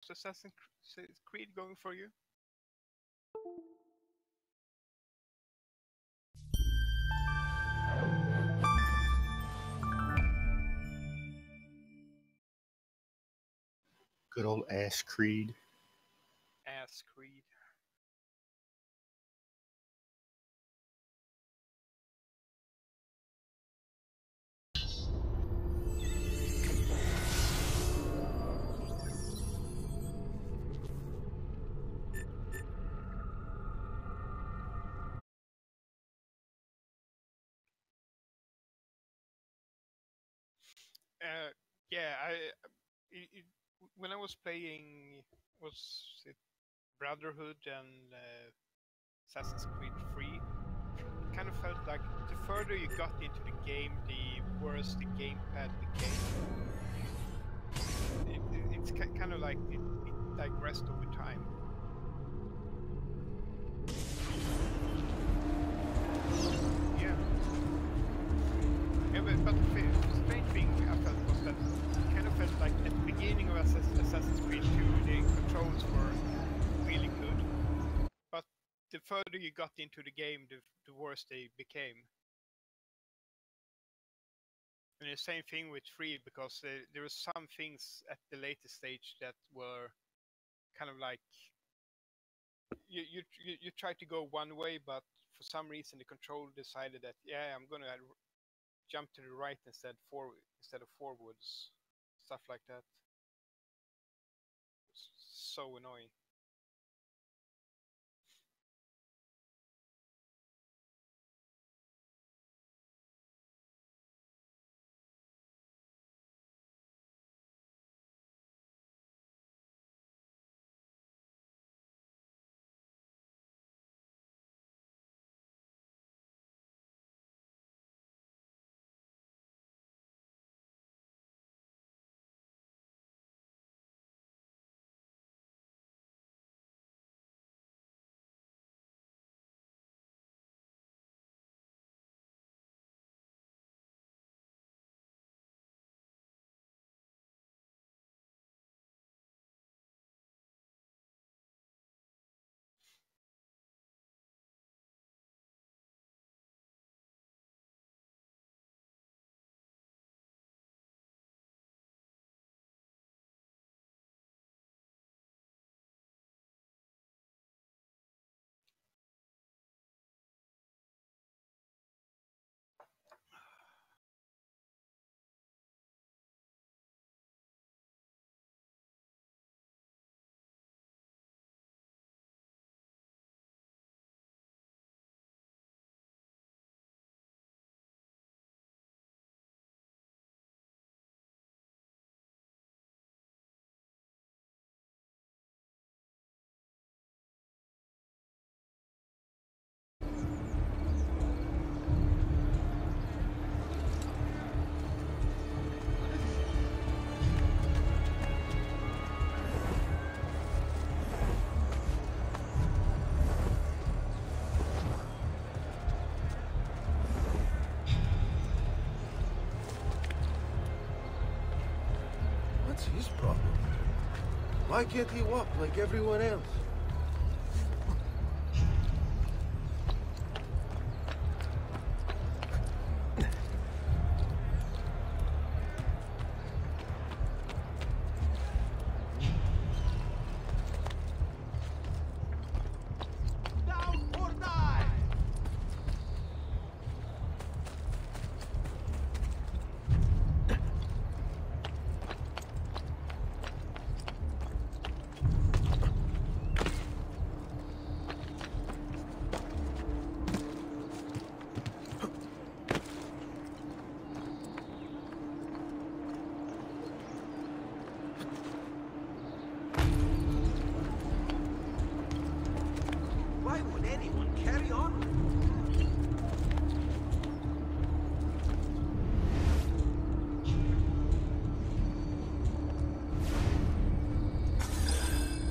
Assassin's Creed going for you? Good old Ass Creed. Ass Creed. Yeah, when I was playing, was it Brotherhood and Assassin's Creed 3, it kind of felt like the further you got into the game, the worse the gamepad became. It's kind of like it digressed over time. Yeah. Yeah, but the strange thing I felt was that it kind of felt like at the beginning of Assassin's Creed 2, the controls were really good. But the further you got into the game, the worse they became. And the same thing with 3, because there were some things at the later stage that were kind of like you tried to go one way, but for some reason the controller decided that I'm gonna jump to the right instead of forwards, stuff like that. It's so annoying. What's his problem? Why can't he walk like everyone else? Why would anyone carry on?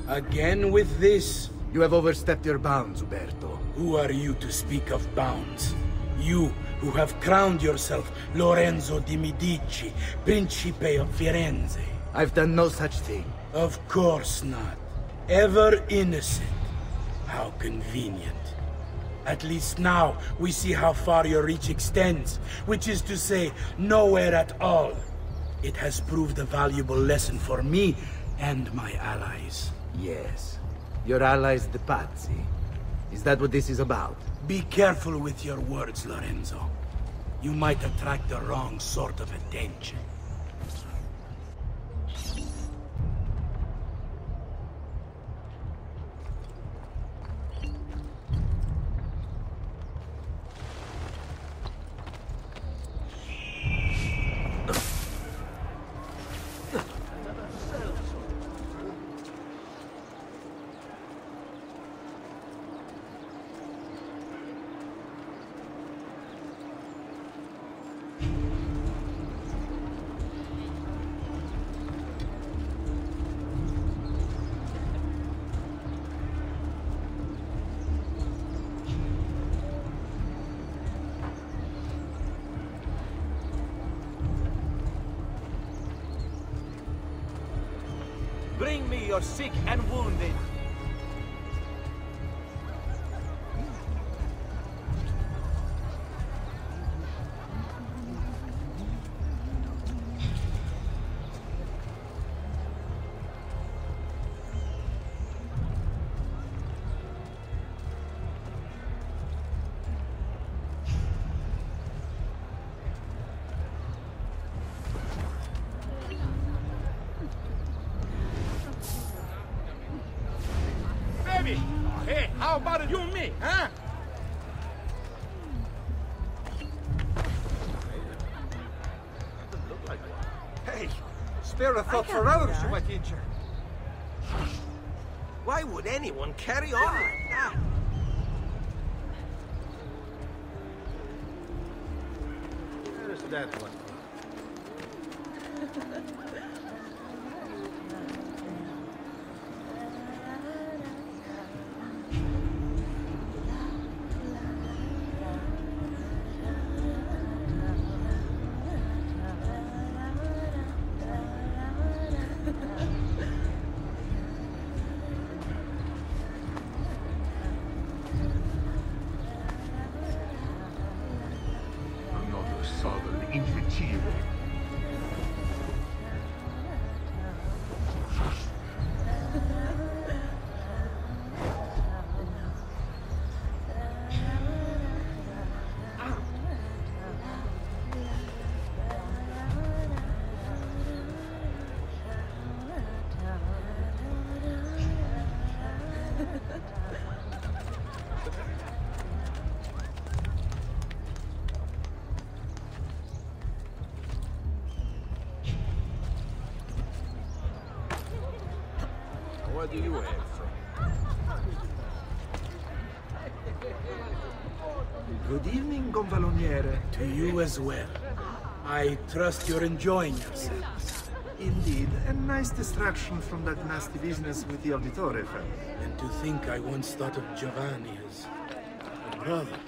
Again with this? You have overstepped your bounds, Uberto. Who are you to speak of bounds? You who have crowned yourself Lorenzo di Medici, Principe of Firenze. I've done no such thing. Of course not. Ever innocent. How convenient. At least now, we see how far your reach extends, which is to say, nowhere at all. It has proved a valuable lesson for me and my allies. Yes. Your allies, the Pazzi. Is that what this is about? Be careful with your words, Lorenzo. You might attract the wrong sort of attention. Bring me your sick and wounded. Hey, how about you and me, huh? Hey, spare a thought for others you might injure. Why would anyone carry on like that? Where's that one? Another southern infantile. What do you have? Good evening, Gonfaloniere. To you as well. I trust you're enjoying yourselves. Indeed, a nice distraction from that nasty business with the Auditore family. And to think I once thought of Giovanni as a brother.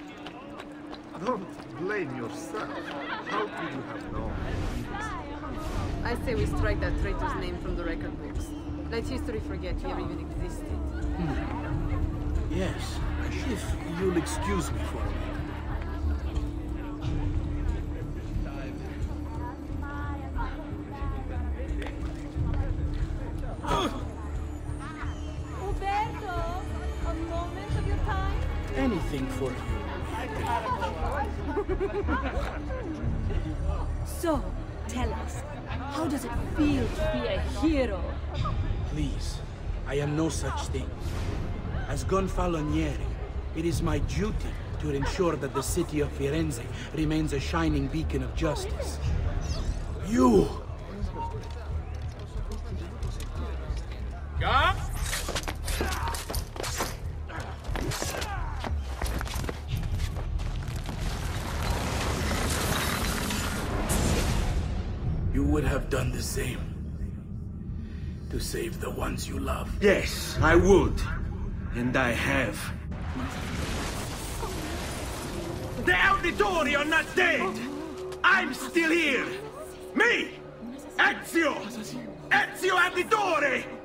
Don't blame yourself. How could you have known? I say we strike that traitor's name from the record books. Let history forget he ever even existed. Yes, if you'll excuse me for a minute. Uberto, a moment of your time? Anything for you. So, tell us, how does it feel to be a hero? Please, I am no such thing. As Gonfaloniere, it is my duty to ensure that the city of Firenze remains a shining beacon of justice. You! Yeah? You would have done the same. To save the ones you love. Yes, I would. And I have. The Auditori are not dead! I'm still here! Me! Ezio! Ezio Auditore!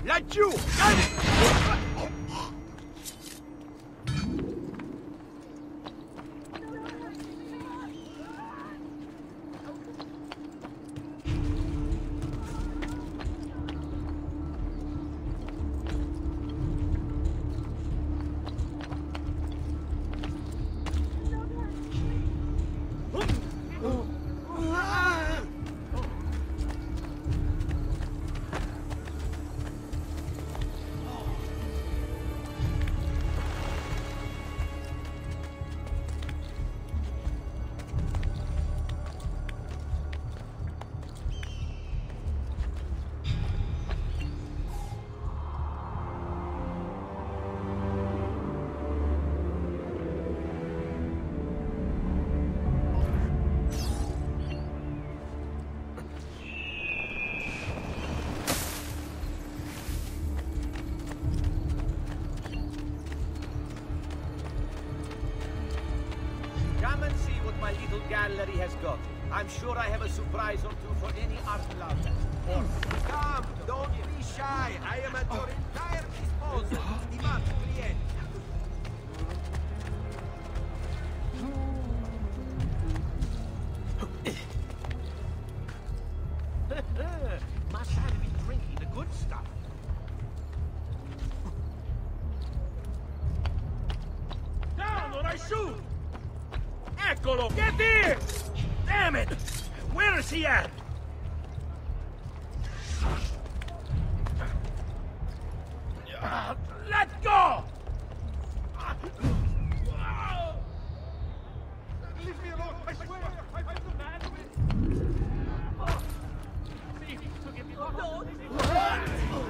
Laggiù! Come and see what my little gallery has got. I'm sure I have a surprise or two for any art lover. Come, don't be shy. I am at your entire disposal. Stimato cliente. Must have been drinking the good stuff. Down or I shoot! Eccolo! Get here! Damn it! Where is he at? Let go! Leave me alone, I swear!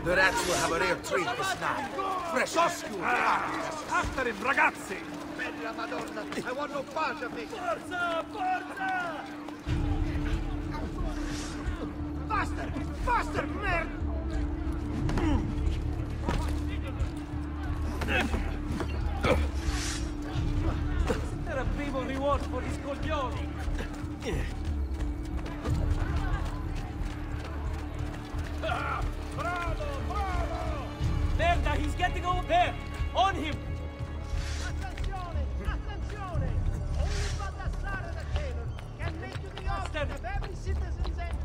The rats will have a rare treat this night. Fresh and skewered. After him, ragazzi! Bella Madonna, I want no part of it. Forza! Forza! Faster! Faster, merda! Era a primo reward for his coglioni. Bravo! Bravo! Merda, he's getting over there! On him! Attenzione! Attenzione! Only Baldassare the tailor can make you the offering of every citizen's envy.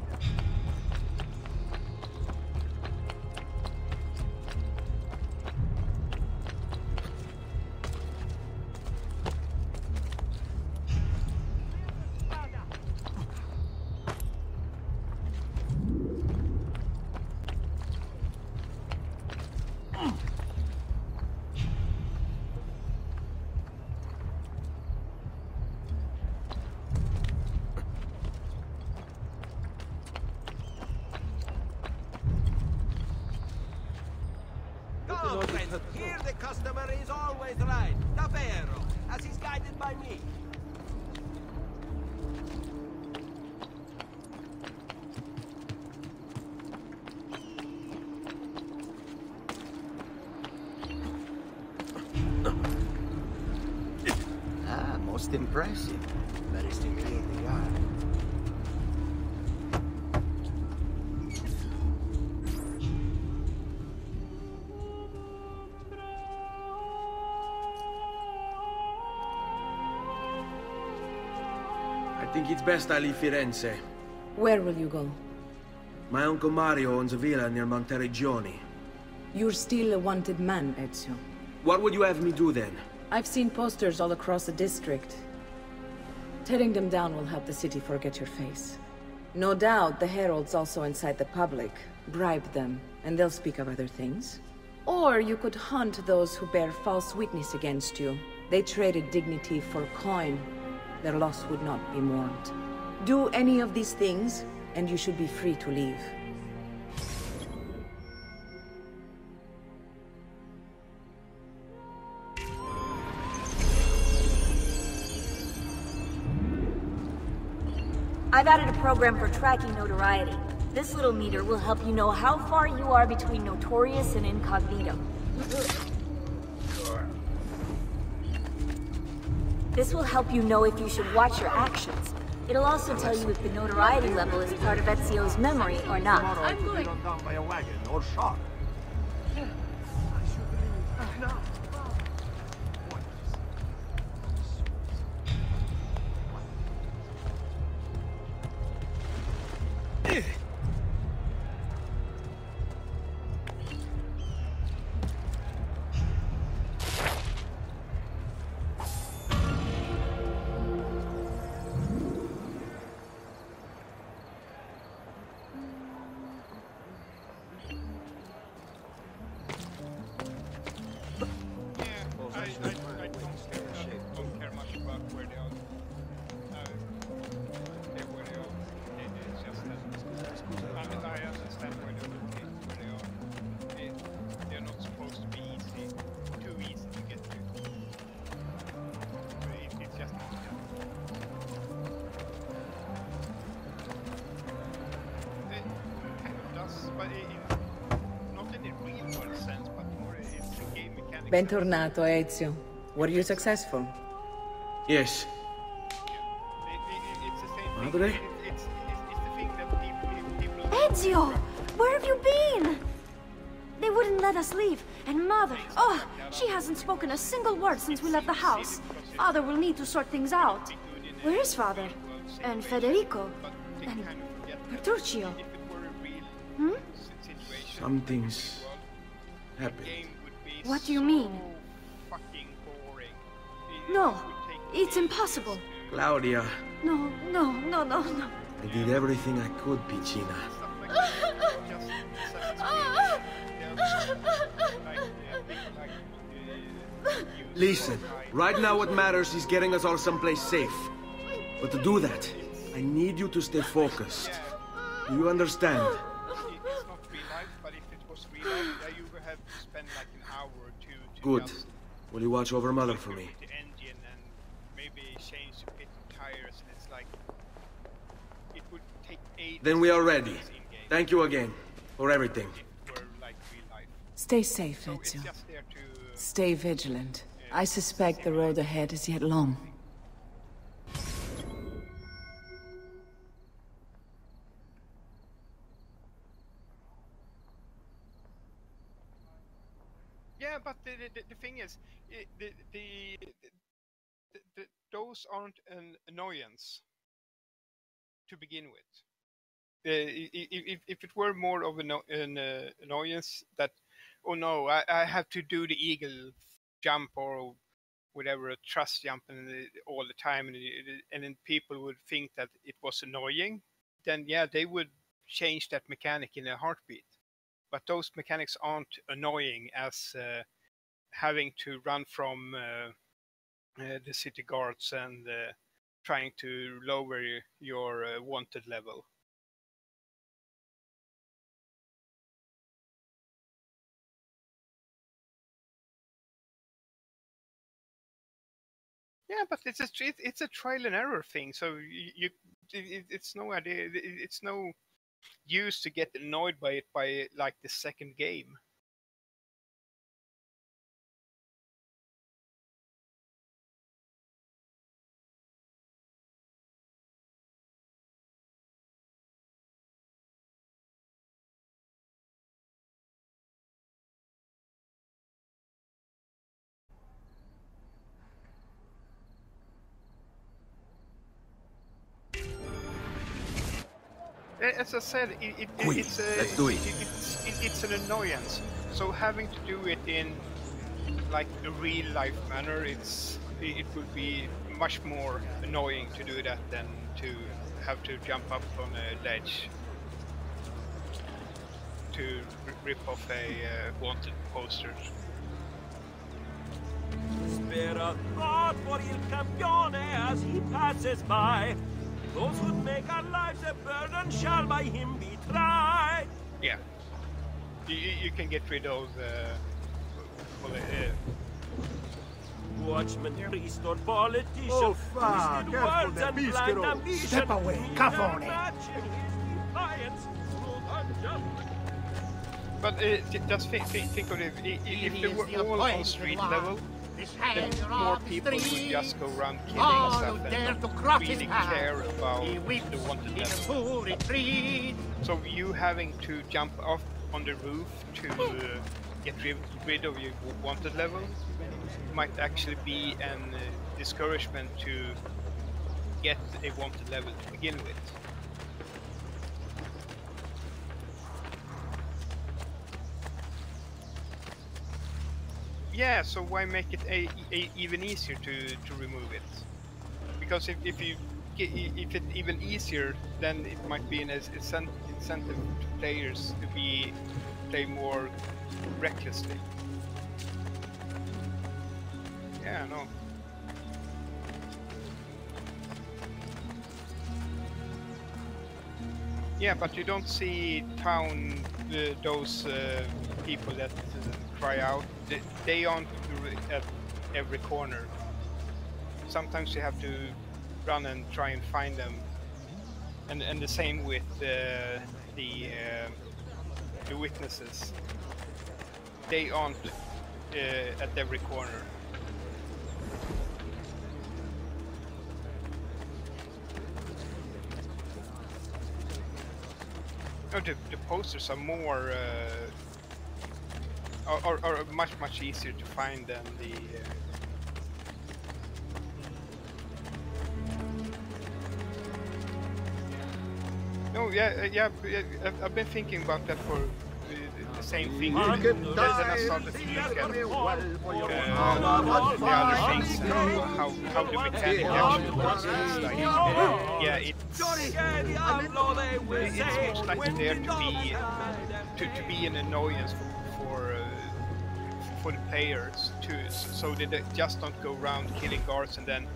Come, friends, here the customer is always right. Davvero, as he's guided by me. Ah, most impressive. Very simply they are. I think it's best I leave Firenze. Where will you go? My uncle Mario owns a villa near Monteriggioni. You're still a wanted man, Ezio. What would you have me do then? I've seen posters all across the district. Tearing them down will help the city forget your face. No doubt the heralds also incite the public. Bribe them, and they'll speak of other things. Or you could hunt those who bear false witness against you. They traded dignity for coin. Their loss would not be mourned. Do any of these things, and you should be free to leave. I've added a program for tracking notoriety. This little meter will help you know how far you are between notorious and incognito. This will help you know if you should watch your actions. It'll also tell you if the notoriety level is part of Ezio's memory or not. I'm going. Run down by a wagon or shot. Don't care much about where they are. Where they are. It's just that I understand where they are. They're not supposed to be too easy to get to. It's just not. It kind of does, but not in a real world sense, but more it's a game mechanic. Bentornato, Ezio. Were you successful? Yes. It's the same Madre? thing. It's the thing that people... Ezio! Where have you been? They wouldn't let us leave. And Mother, oh, she hasn't spoken a single word since we left the house. Father will need to sort things out. Where is Father? And Federico? And Petruccio? Hmm? Something's happened. What do you mean? No, it's impossible. Claudia, No. I did everything I could, Piccina. Listen, right now what matters is getting us all someplace safe. But to do that, I need you to stay focused. Do you understand? It's not real life, but if it was real life, you would have to spend like an hour or two to Good. just Will you watch over Mother for me? the engine and maybe change a bit of tires, and it's like it would take 8 Then we are ready. in-game Thank you again for everything. if it were like real life. Stay safe, So it's Ezio. just there to Stay vigilant. I suspect the road ahead is yet long. yeah, but the thing is, those aren't an annoyance to begin with. If it were more of an annoyance that, oh no, I have to do the eagle jump or whatever, a thrust jump all the time, and then people would think that it was annoying, then yeah, they would change that mechanic in a heartbeat. But those mechanics aren't annoying as having to run from the city guards and trying to lower your wanted level. Yeah, but it's a trial and error thing. So it's no idea. It's no use to get annoyed by it by like the second game. as I said, Quick, let's do it. It's an annoyance. So having to do it in like a real life manner, it would be much more annoying to do that than to have to jump up on a ledge to rip off a wanted poster. Spare a thought for Il Campione as he passes by. Those who make our lives a burden shall by him be tried. Yeah, you can get rid of watchman, priest, or politician. Oh, fuck! Twisted Careful words there, and blind Biscuit. ambition. Step away, cafone! But just think of it. If they were all on street level, then more people would just go around killing stuff and not really care about the wanted level. So you having to jump off on the roof to get rid of your wanted level might actually be an discouragement to get a wanted level to begin with. Yeah, so why make it even easier to remove it? Because if it's even easier, then it might be an incentive to players to play more recklessly. Yeah, no. Yeah, but you don't see those people that cry out. They aren't at every corner. Sometimes you have to run and try and find them, and the same with the witnesses. They aren't at every corner. Oh, the posters are more are much easier to find than the no, yeah, I've been thinking about that for the same thing. Then I started to look at the other things and how the mechanic actually works. It's like, yeah, it's most likely there to be an annoyance for the players so they just don't go around killing guards, and then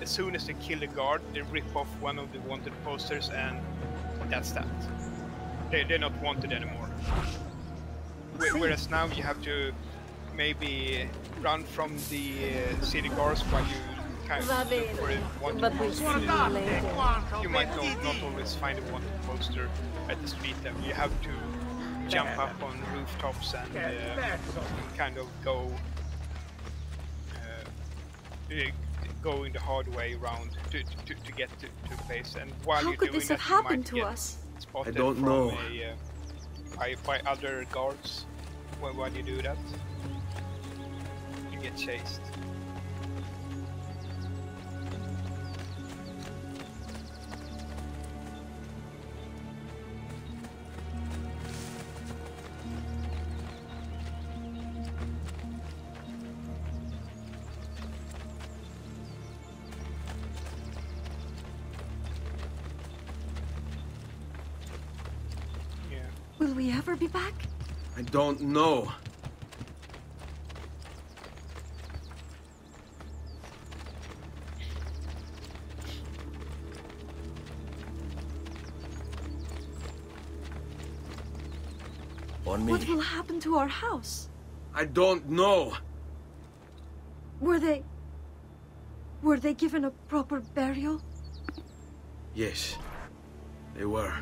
as soon as they kill a guard, they rip off one of the wanted posters, and that's that. They're not wanted anymore. Whereas now you have to maybe run from the city guards while you kind of look for a wanted poster. You might not always find a wanted poster at the street level. You have to jump up on rooftops and kind of going the hard way around to get to a place. And while How you're could doing this that, have you happened might to get us? spotted I don't know. By other guards. While you do that, you get chased. Will we ever be back? I don't know. On me. What will happen to our house? I don't know. Were they given a proper burial? Yes, they were.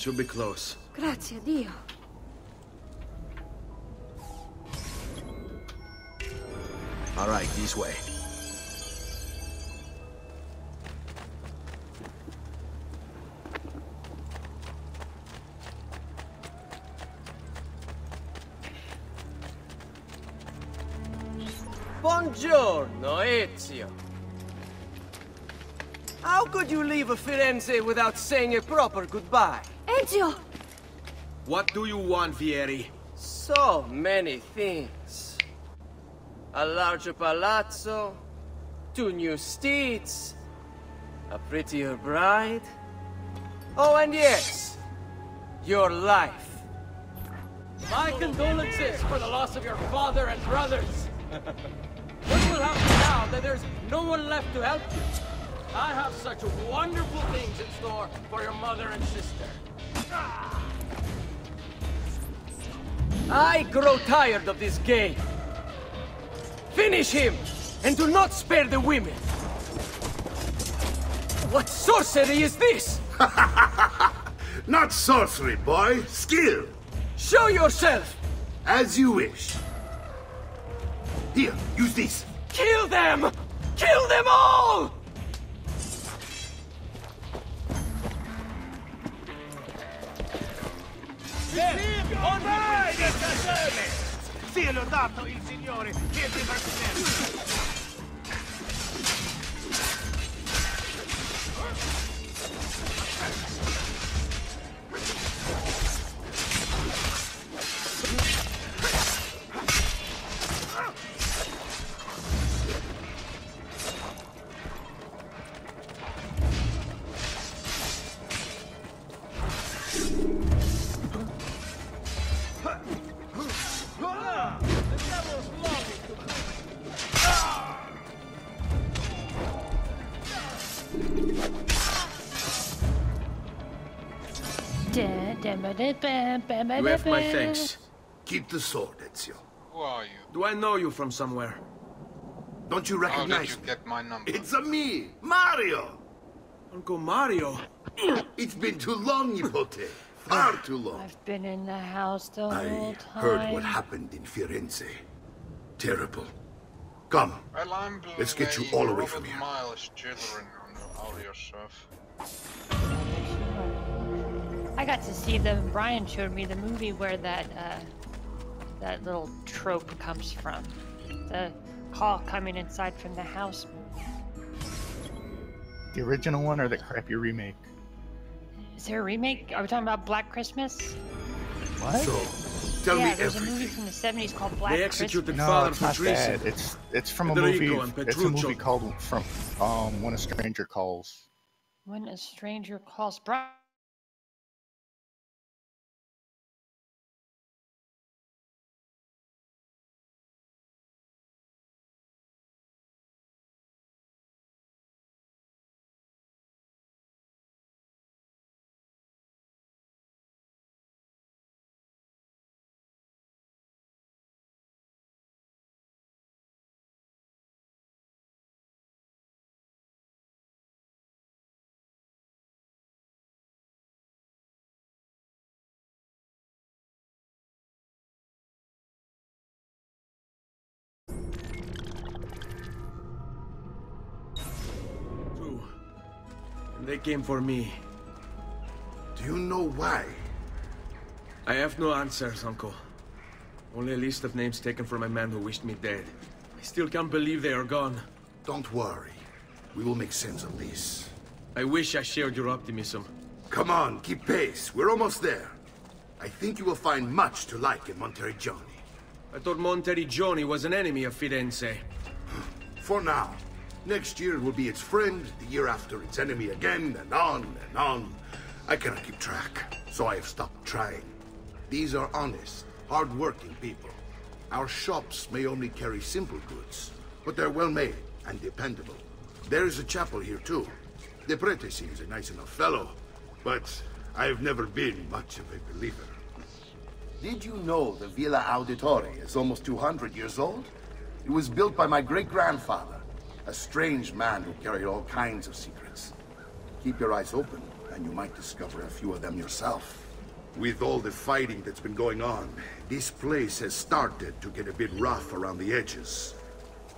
should be close. Grazie, Dio. All right, this way. Buongiorno, Ezio. How could you leave Firenze without saying a proper goodbye? Ezio! What do you want, Vieri? So many things. A larger palazzo, 2 new steeds, a prettier bride. Oh, and yes, your life. My condolences for the loss of your father and brothers. What will happen now that there's no one left to help you? I have such wonderful things in store for your mother and sister. I grow tired of this game. Finish him, and do not spare the women. What sorcery is this? Not sorcery, boy. Skill. Show yourself. As you wish. Here, use this. Kill them! Kill them all! Sì, l'ho dato il signore che ti fa You have my thanks. Keep the sword, Ezio. Who are you? Do I know you from somewhere? Don't you How recognize did you me? get my number? It's a me, Mario! Uncle Mario? It's been too long, Nipote. Far too long. I've been in the house the whole I time. heard what happened in Firenze. Terrible. Come, Well, I'm let's get you all away from Robert here. Miles children on all your stuff. I got to see them. Brian showed me the movie where that little trope comes from. The call coming inside from the house. The original one or the crappy remake? Is there a remake? Are we talking about Black Christmas? What? So, tell me there's everything. a movie from the 70s called Black They executed No, Father it's for not treason. that. It's from a Federico movie. and It's a movie Petruccio. called from When a Stranger Calls. When a Stranger Calls. Brian. True. And they came for me. Do you know why? I have no answers, Uncle. Only a list of names taken from a man who wished me dead. I still can't believe they are gone. Don't worry. We will make sense of this. I wish I shared your optimism. Come on, keep pace. We're almost there. I think you will find much to like in Monteriggioni. I thought Monteriggioni was an enemy of Firenze. For now. Next year it will be its friend, the year after its enemy again, and on and on. I cannot keep track, so I have stopped trying. These are honest, hard-working people. Our shops may only carry simple goods, but they're well-made and dependable. There is a chapel here, too. The prete seems a nice enough fellow, but I've never been much of a believer. Did you know the Villa Auditore is almost 200 years old? It was built by my great-grandfather, a strange man who carried all kinds of secrets. Keep your eyes open, and you might discover a few of them yourself. With all the fighting that's been going on, this place has started to get a bit rough around the edges.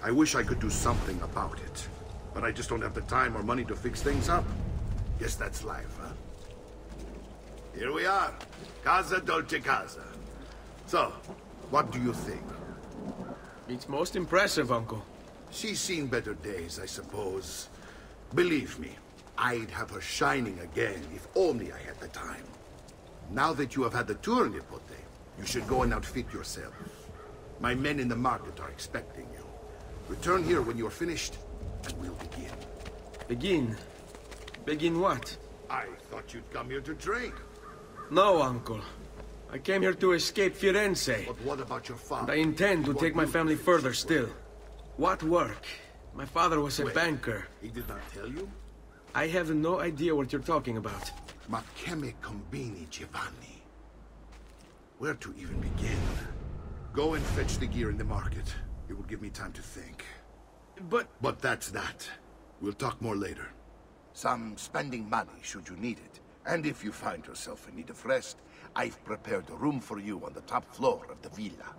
I wish I could do something about it, but I just don't have the time or money to fix things up. Guess that's life, huh? Here we are. Casa Dolce Casa. So, what do you think? It's most impressive, Uncle. She's seen better days, I suppose. Believe me, I'd have her shining again if only I had the time. Now that you have had the tour, Nipote, you should go and outfit yourself. My men in the market are expecting you. Return here when you're finished, and we'll begin. Begin? Begin what? I thought you'd come here to drink. No, Uncle. I came here to escape Firenze. But what about your father? And I intend to take my family further still. What work? My father was a banker. He did not tell you? I have no idea what you're talking about. Ma che me combini, Giovanni? Where to even begin? Go and fetch the gear in the market. It will give me time to think. But that's that. We'll talk more later. Some spending money should you need it. And if you find yourself in need of rest, I've prepared a room for you on the top floor of the villa.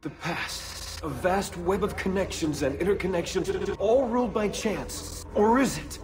The past. A vast web of connections and interconnections, all ruled by chance. Or is it?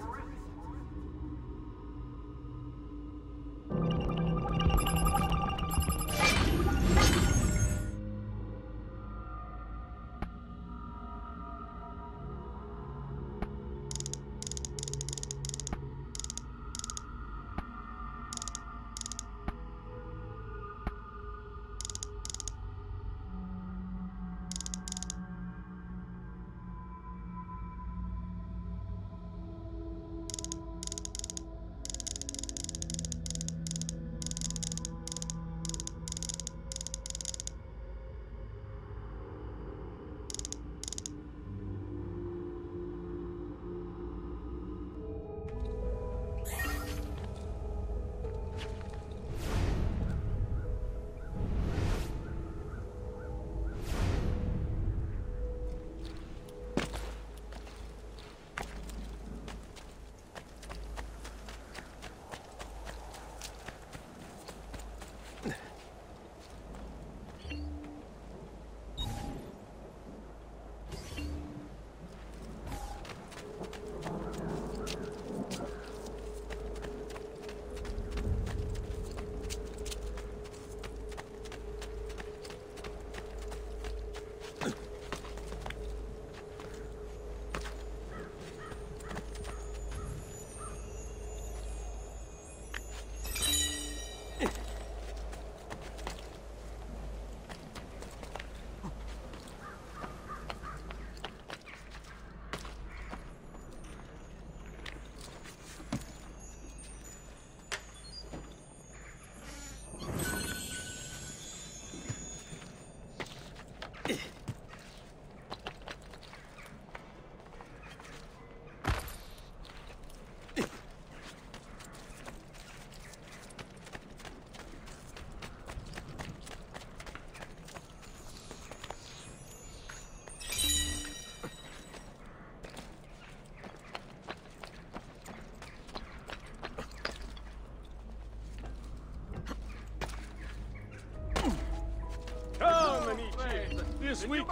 This week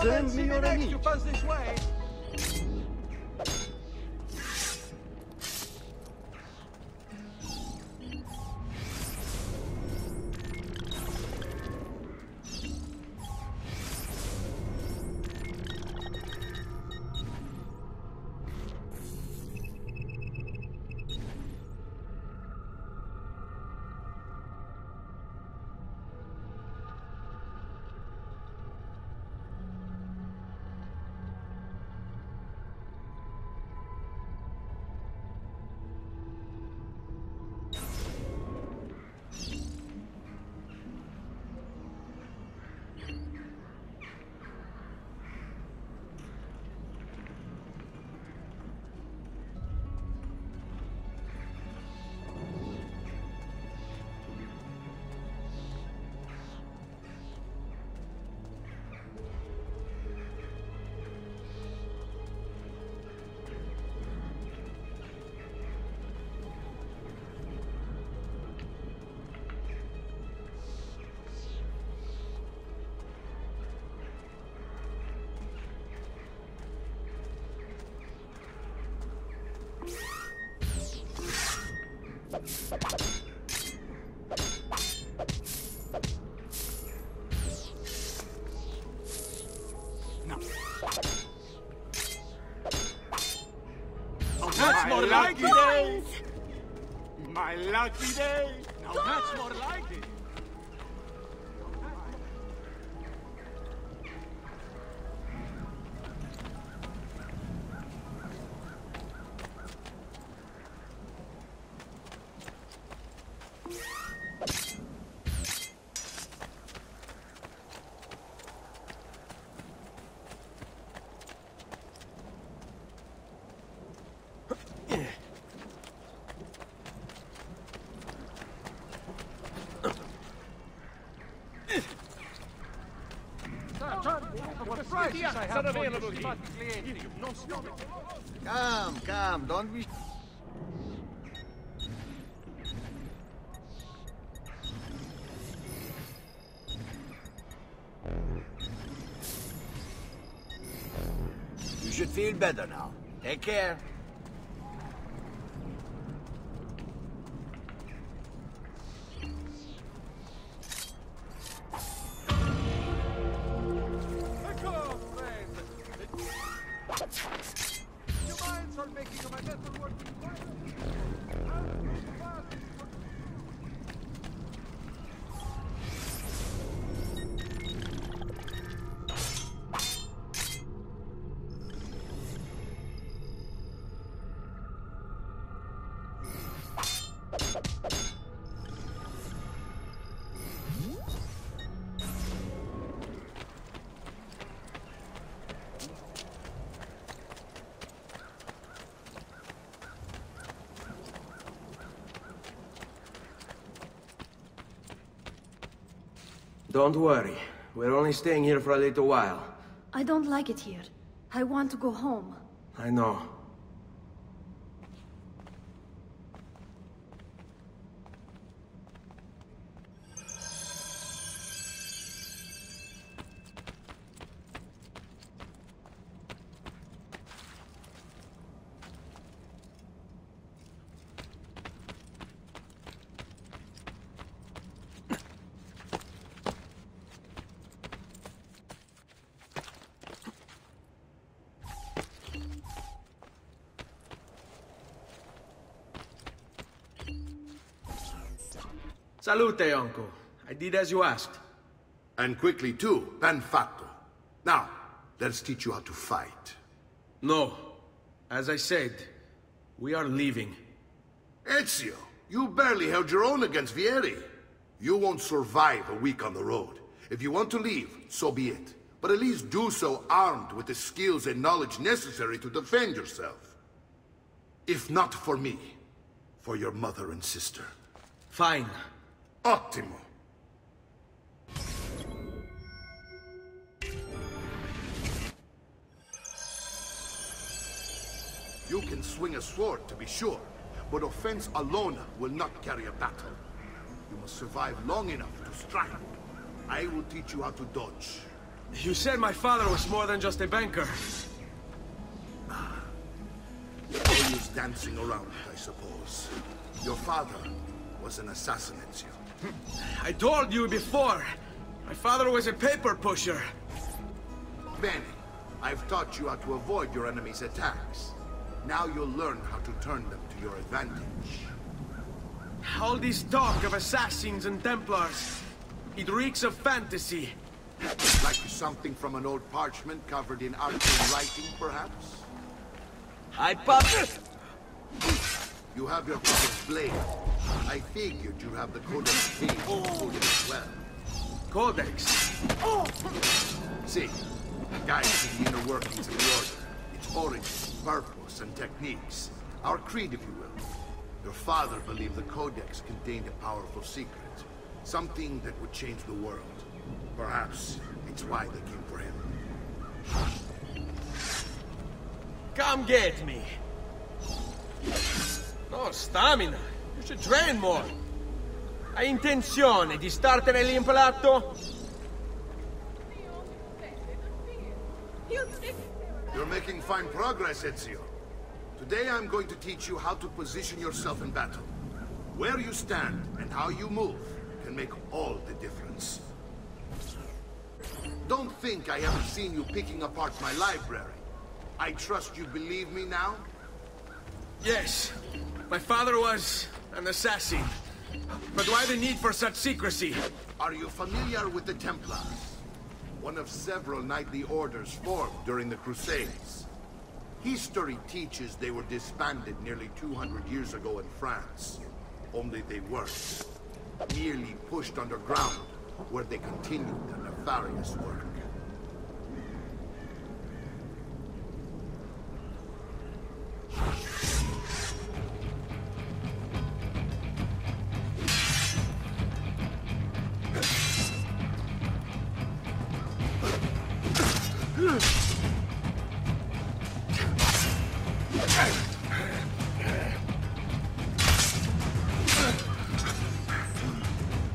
Send me your next to pass this way. That's more like it. My lucky day! Now that's more like it! Come, don't be... You should feel better now. Take care. Don't worry. We're only staying here for a little while. I don't like it here. I want to go home. I know. Salute, uncle. I did as you asked. And quickly too, ben fatto. Now, let's teach you how to fight. No. As I said, we are leaving. Ezio, you barely held your own against Vieri. You won't survive a week on the road. If you want to leave, so be it. But at least do so armed with the skills and knowledge necessary to defend yourself. If not for me, for your mother and sister. Fine. Ottimo. You can swing a sword, to be sure, but offense alone will not carry a battle. You must survive long enough to strike. I will teach you how to dodge. You said my father was more than just a banker. Always dancing around it, I suppose. Your father was an assassin, Ezio. I told you before. My father was a paper pusher. Bene. I've taught you how to avoid your enemy's attacks. Now you'll learn how to turn them to your advantage. All this talk of assassins and Templars, it reeks of fantasy. Like something from an old parchment covered in arcane writing, perhaps? I pop it! You have your father's blade. I figured you have the Codex page included as well. Codex? See, guides to the inner workings of the Order. Its origin, purpose, and techniques. Our creed, if you will. Your father believed the Codex contained a powerful secret. Something that would change the world. Perhaps it's why they came for him. Come get me. No stamina. You should train more. Hai intenzione di startene lì impalato? You're making fine progress, Ezio. Today I'm going to teach you how to position yourself in battle. Where you stand and how you move can make all the difference. Don't think I haven't seen you picking apart my library. I trust you believe me now? Yes. My father was an assassin. But why the need for such secrecy? Are you familiar with the Templars? One of several knightly orders formed during the Crusades. History teaches they were disbanded nearly 200 years ago in France. Only they weren't. Merely pushed underground, where they continued their nefarious work.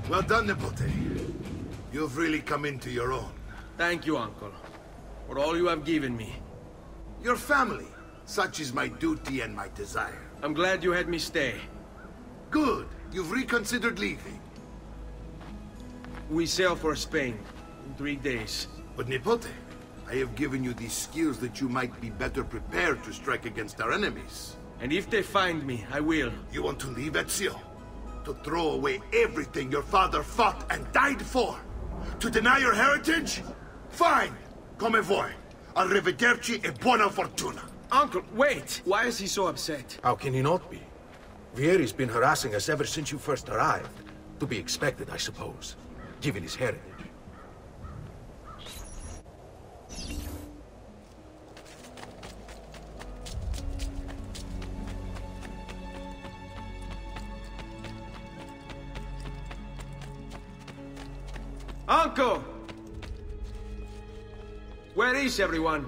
Well done, Nipote. You've really come into your own. Thank you, Uncle, for all you have given me. Your family. Such is my duty and my desire. I'm glad you had me stay. Good. You've reconsidered leaving. We sail for Spain in 3 days. But Nipote, I have given you these skills that you might be better prepared to strike against our enemies. And if they find me, I will. You want to leave, Ezio? To throw away everything your father fought and died for? To deny your heritage? Fine! Come vuoi. Arrivederci e buona fortuna. Uncle, wait! Why is he so upset? How can he not be? Vieri's been harassing us ever since you first arrived. To be expected, I suppose, given his heritage. Uncle! Where is everyone?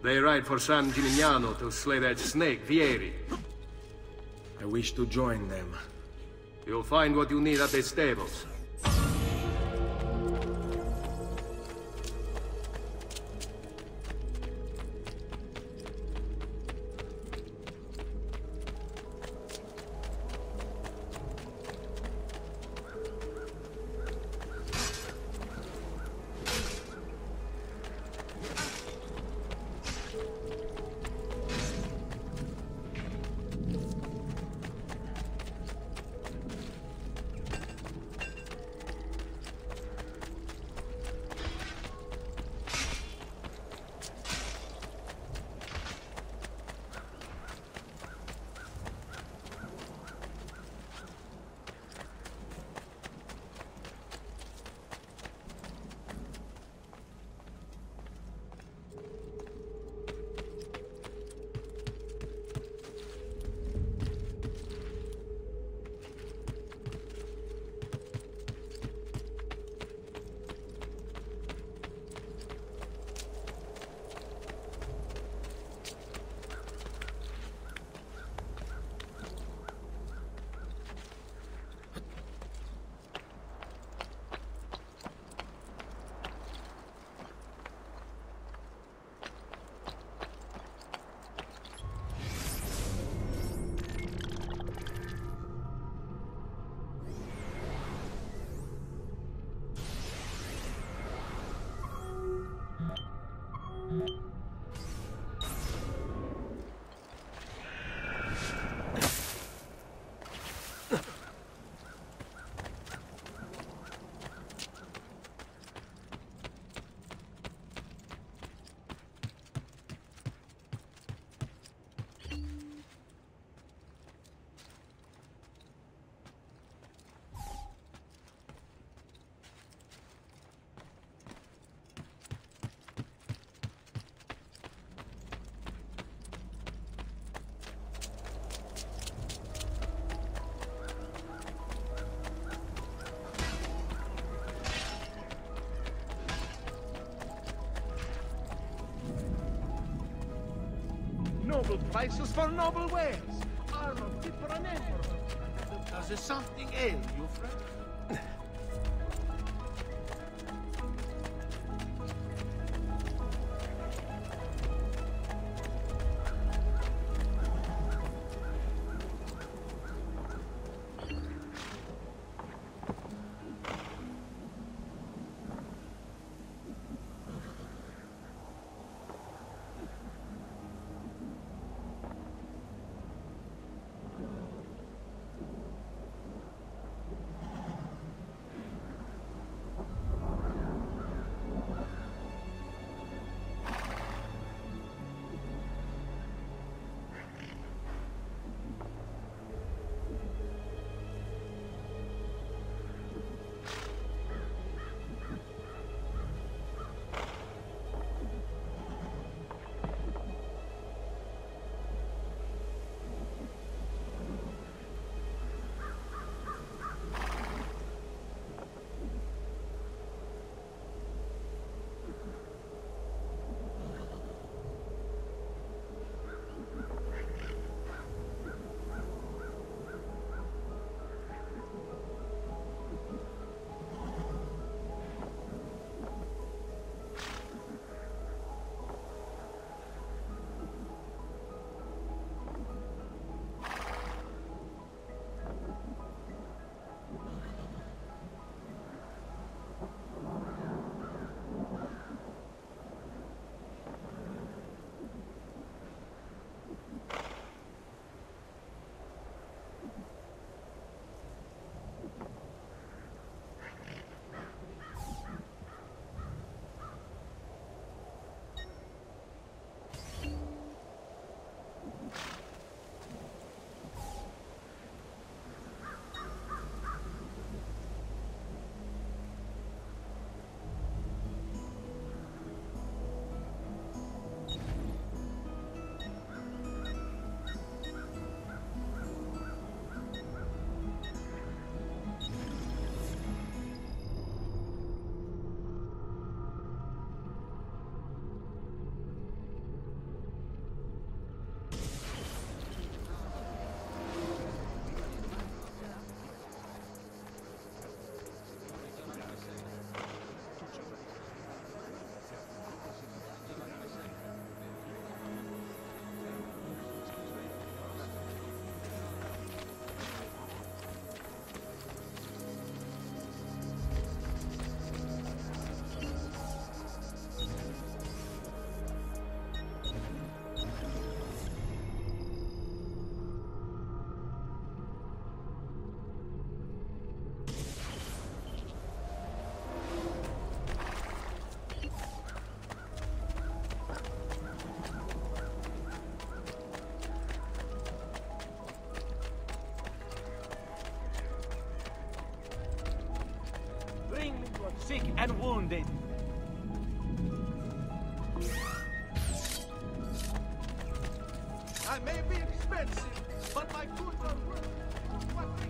They ride for San Gimignano to slay that snake, Vieri. I wish to join them. You'll find what you need at the stables. Noble prices for noble wares. Armor fit for an emperor. Does something ail you, friend? Sick and wounded. I may be expensive, but my goods are worth what they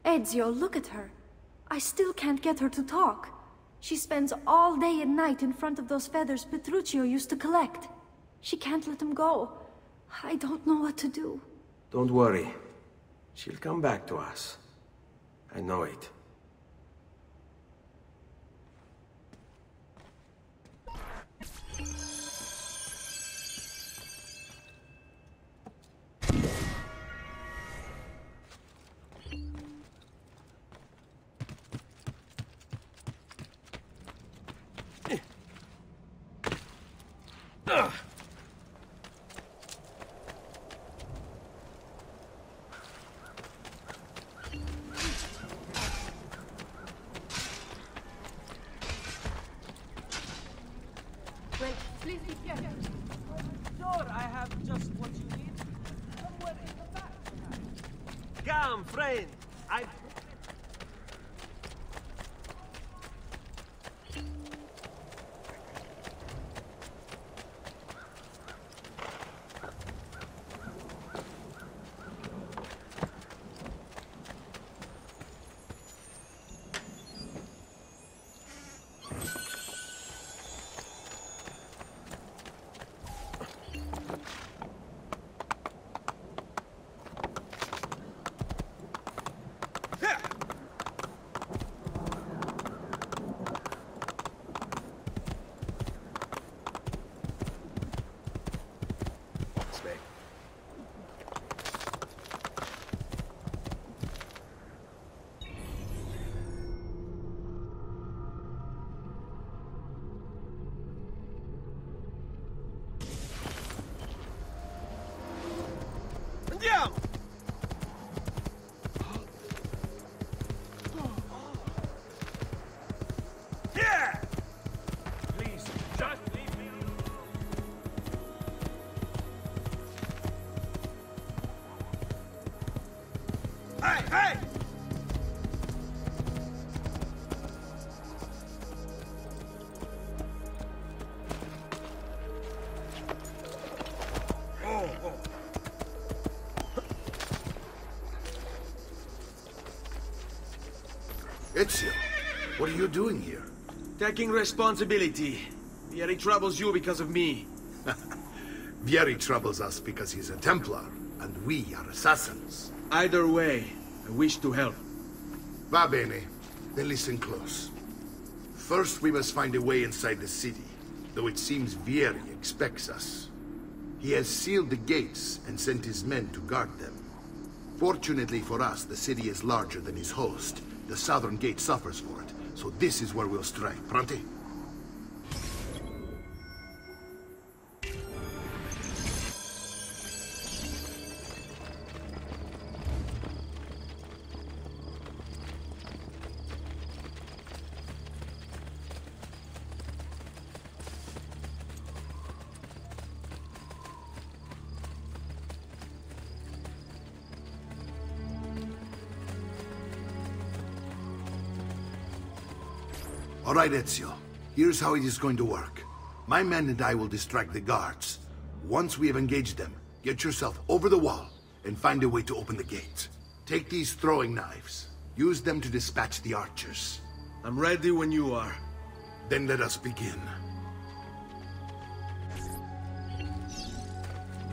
Ezio, look at her. I still can't get her to talk. She spends all day and night in front of those feathers Petruchio used to collect. She can't let them go. I don't know what to do. Don't worry. She'll come back to us. I know it. Well, please be careful. Sure, I have just what you need. Somewhere in the back. Come, friend. I... Andiamo! Yeah! Please, just leave me alone. Hey, hey! Ezio, what are you doing here? Taking responsibility. Vieri troubles you because of me. Vieri troubles us because he's a Templar, and we are assassins. Either way, I wish to help. Va bene. Then listen close. First, we must find a way inside the city, though it seems Vieri expects us. He has sealed the gates and sent his men to guard them. Fortunately for us, the city is larger than his host. The southern gate suffers for it, so this is where we'll strike. Pronti? All right, Ezio. Here's how it is going to work. My men and I will distract the guards. Once we have engaged them, get yourself over the wall and find a way to open the gate. Take these throwing knives. Use them to dispatch the archers. I'm ready when you are. Then let us begin.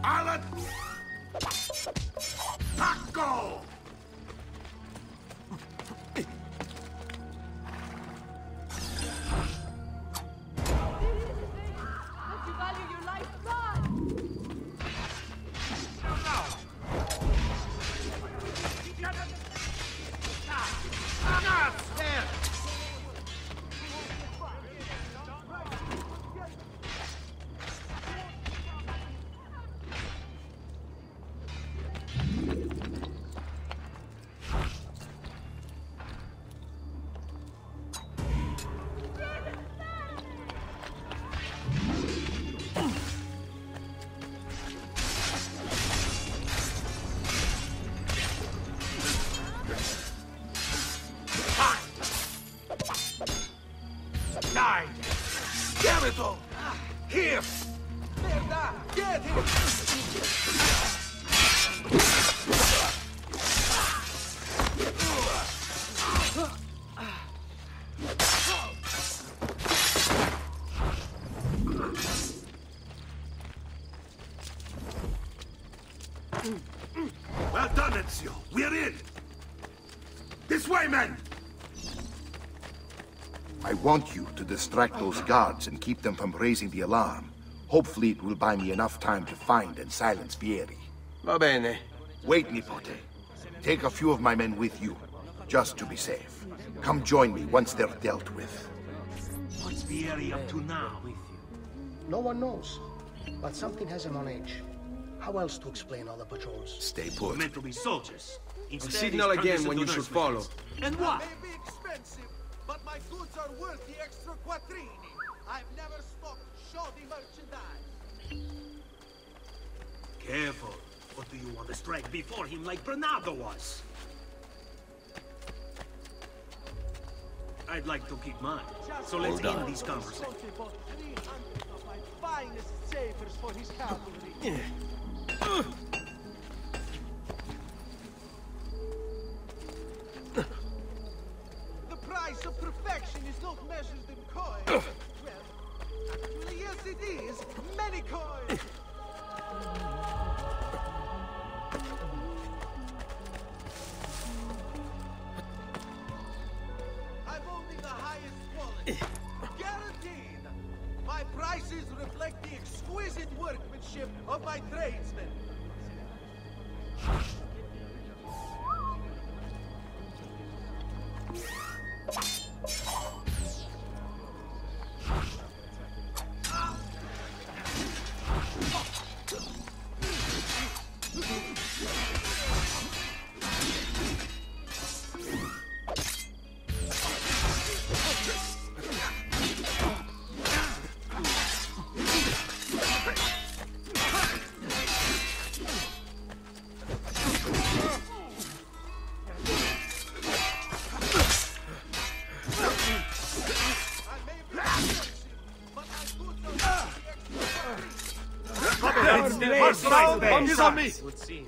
Alan! Taco! Well done, Ezio. We're in. This way, men! I want you to distract those guards and keep them from raising the alarm. Hopefully it will buy me enough time to find and silence Vieri. Va bene. Wait, Nipote. Take a few of my men with you, just to be safe. Come join me once they're dealt with. What's Vieri up to now? No one knows, but something has him on edge. How else to explain all the patrols? Stay put. Meant to be soldiers. A Instead, signal he's turned again us when you into should nurse follow. machines. And what? May be expensive, but my goods are worth the extra quattrini. I've never stocked shoddy merchandise. Careful. What do you want to strike before him like Bernardo was? I'd like to keep mine. So let's end these conversations. Bought 300 of my finest sabers for his cavalry. The price of perfection is not measured in coins. Well, actually, yes it is. Many coins. I'm only the highest quality. Guaranteed. My prices reflect the exquisite workmanship of my tradesmen. He's on me! Would seem.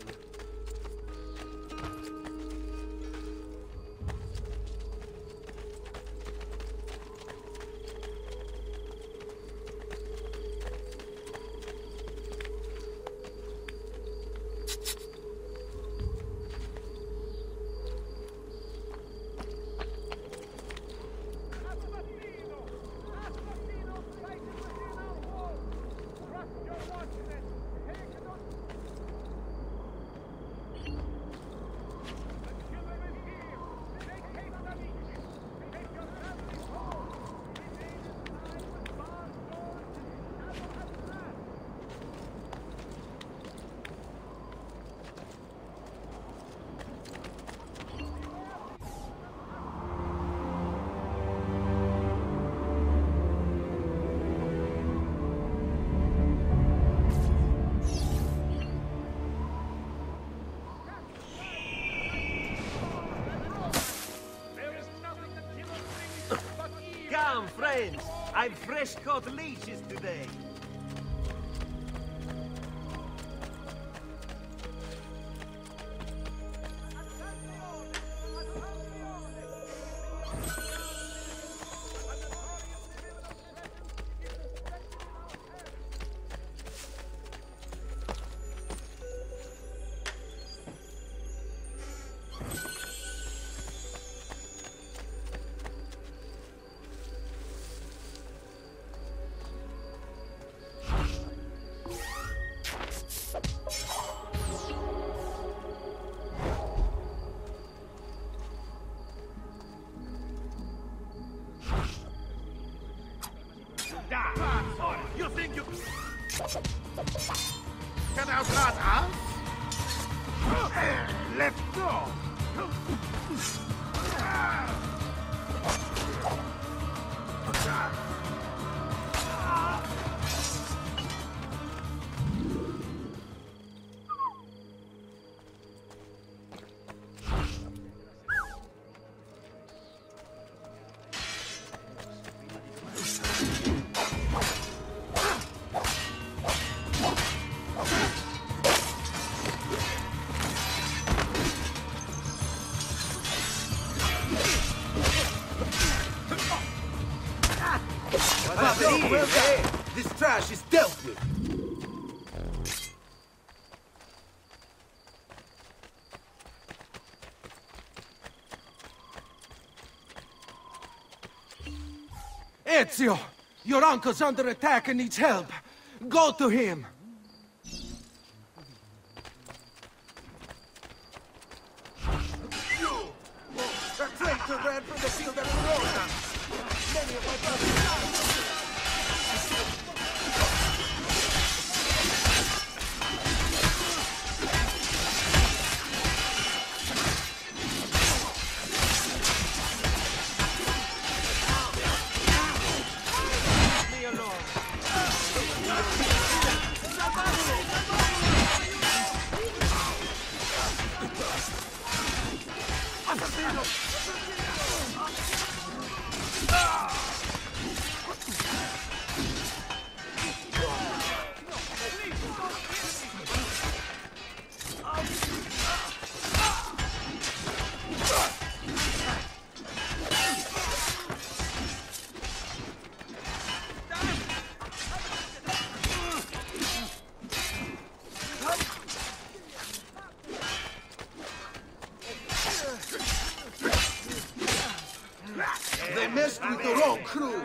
Come, friends! I've fresh caught leashes today. You think you can outrun us? Let's go! This trash is dealt with. Ezio! Your uncle's under attack and needs help. Go to him! You! The traitor ran from the field of Verona! Many of my brothers died! They messed with the wrong crew.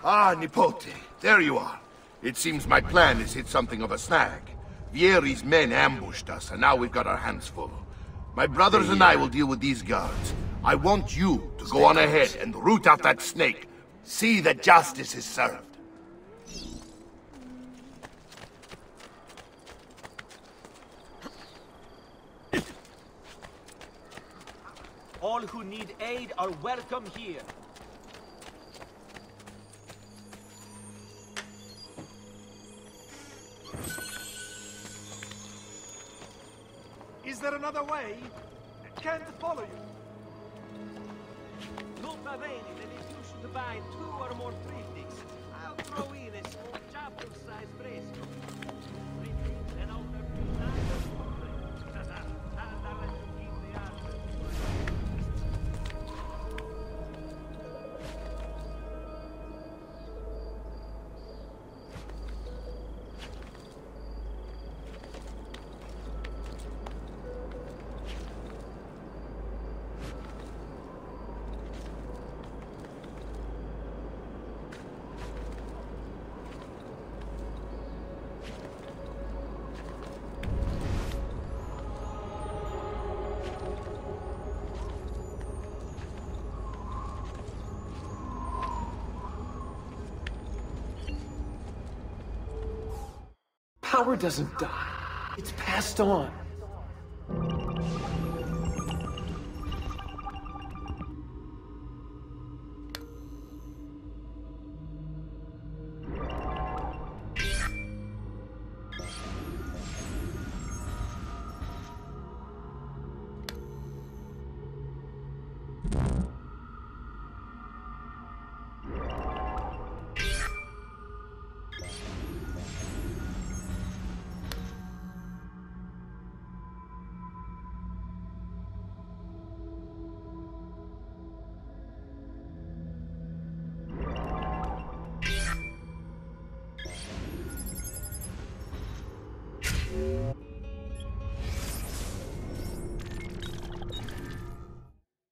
Ah, Nipote, there you are. It seems my plan has hit something of a snag. Vieri's men ambushed us, and now we've got our hands full. My brothers and I will deal with these guards. I want you to go on ahead and root out that snake. See that justice is served. All who need aid are welcome here. Is there another way? Can't follow you. Non va bene, then if you should buy 2 or more triptychs, I'll throw in a small chapel-sized fresco. Triptychs and altar designers portrait. And I'll let you keep the altar. Power doesn't die. It's passed on.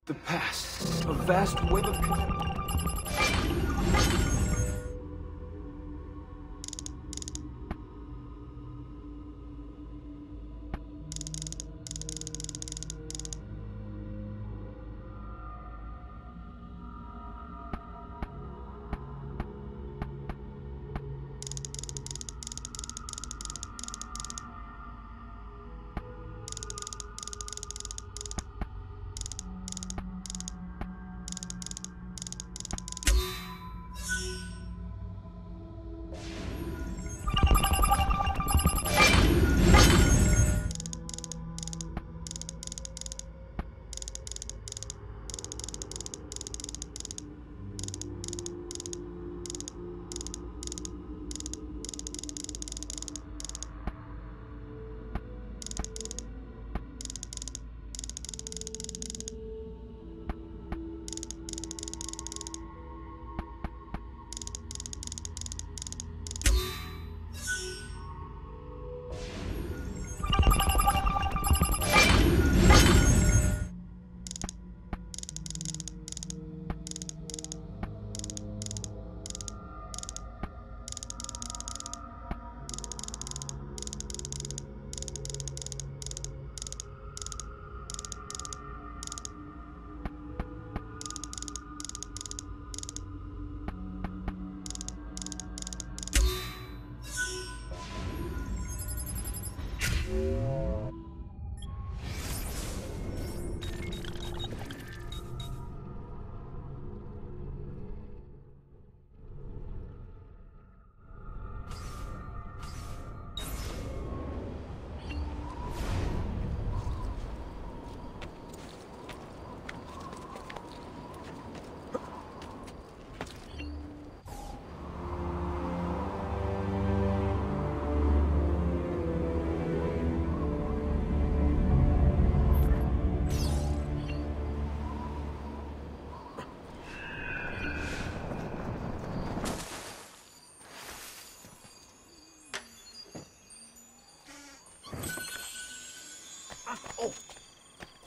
The past, a vast web of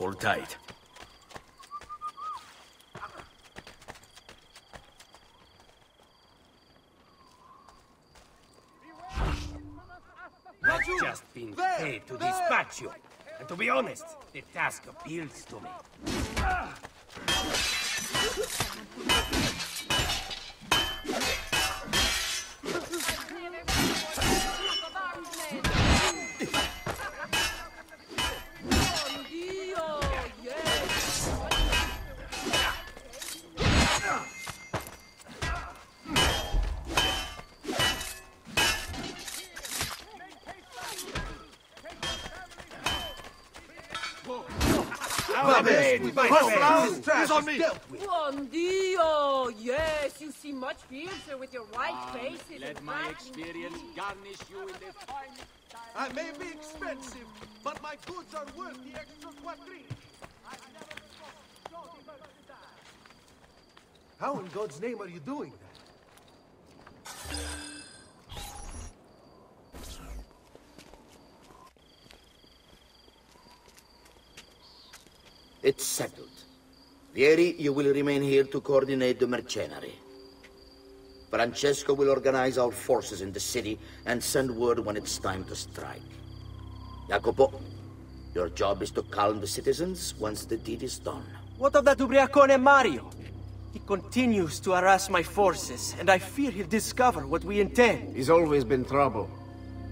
Hold tight. I've just been paid to dispatch you. And to be honest, the task appeals to me. Buon Dio! Yes, you seem much fiercer with your white faces. Let my experience garnish you in the finest style. I may be expensive, but my goods are worth the extra quadrille. How in God's name are you doing that? It's settled. Vieri, you will remain here to coordinate the mercenary. Francesco will organize our forces in the city and send word when it's time to strike. Jacopo, your job is to calm the citizens once the deed is done. What of that ubriacone Mario? He continues to harass my forces, and I fear he'll discover what we intend. He's always been trouble.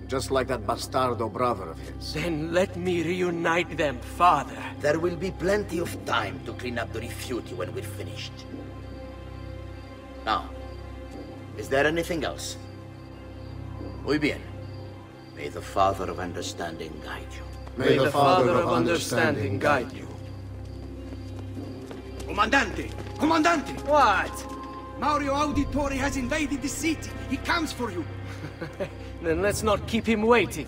Just like that bastardo brother of his. Then let me reunite them, father. There will be plenty of time to clean up the rifiuti when we're finished. Now, is there anything else? Muy bien. May the Father of Understanding guide you. May the Father of Understanding guide you. Comandante! Comandante! What? Mario Auditore has invaded the city. He comes for you. Then let's not keep him waiting.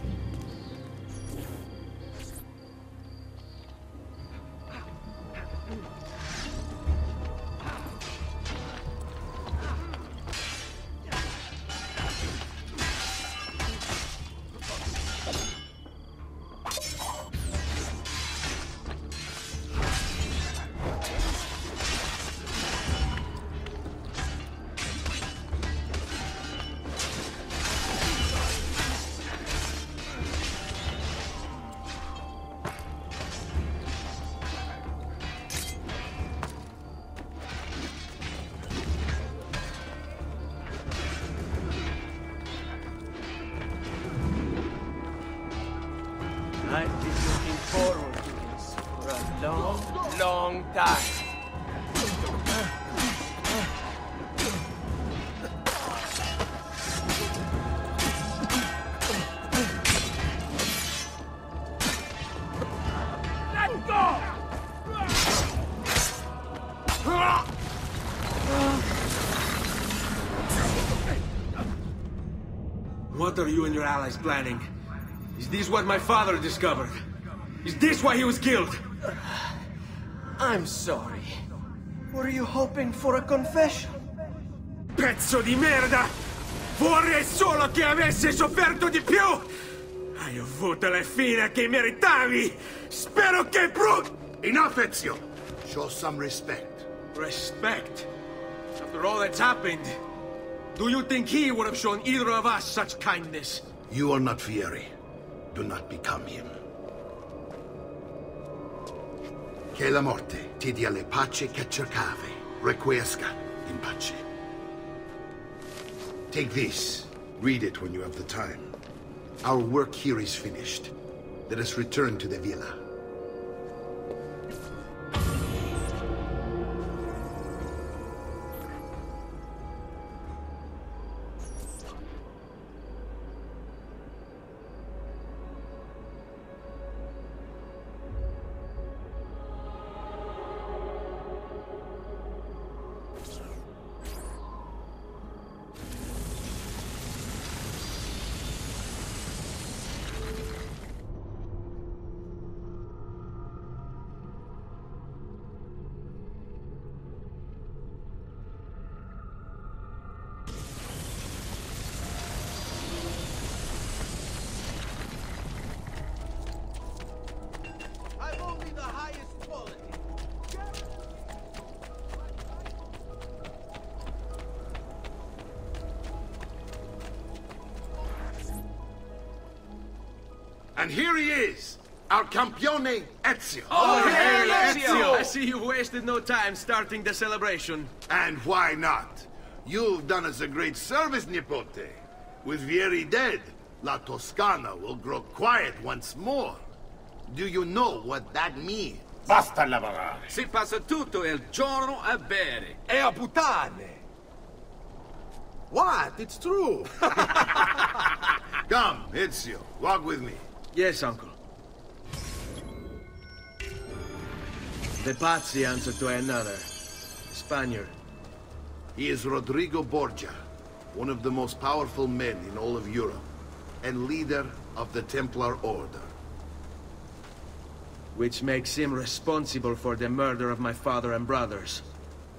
I've been looking forward to this for a long, long time. Let go! What are you and your allies planning? Is this what my father discovered? Is this why he was killed? I'm sorry. Were you hoping for a confession? Pezzo di merda! Vorrei solo che avessi sofferto di più! Hai avuto la fine che meritavi! Spero che Enough, Ezio! Show some respect. Respect? After all that's happened, do you think he would have shown either of us such kindness? You are not Fieri. Do not become him. Che la morte ti dia le pace che cercavi. Requiesca in pace. Take this. Read it when you have the time. Our work here is finished. Let us return to the villa. I'm only the highest quality. And here he is, our campione Ezio. Oh, hey, Ezio! I see you've wasted no time starting the celebration. And why not? You've done us a great service, Nipote. With Vieri dead, La Toscana will grow quiet once more. Do you know what that means? Basta lavorare. Si passa tutto il giorno a bere. E a puttane. What? It's true. Come, Ezio, walk with me. Yes, uncle. The Pazzi answer to another. Spaniard. He is Rodrigo Borgia, one of the most powerful men in all of Europe, and leader of the Templar Order. Which makes him responsible for the murder of my father and brothers.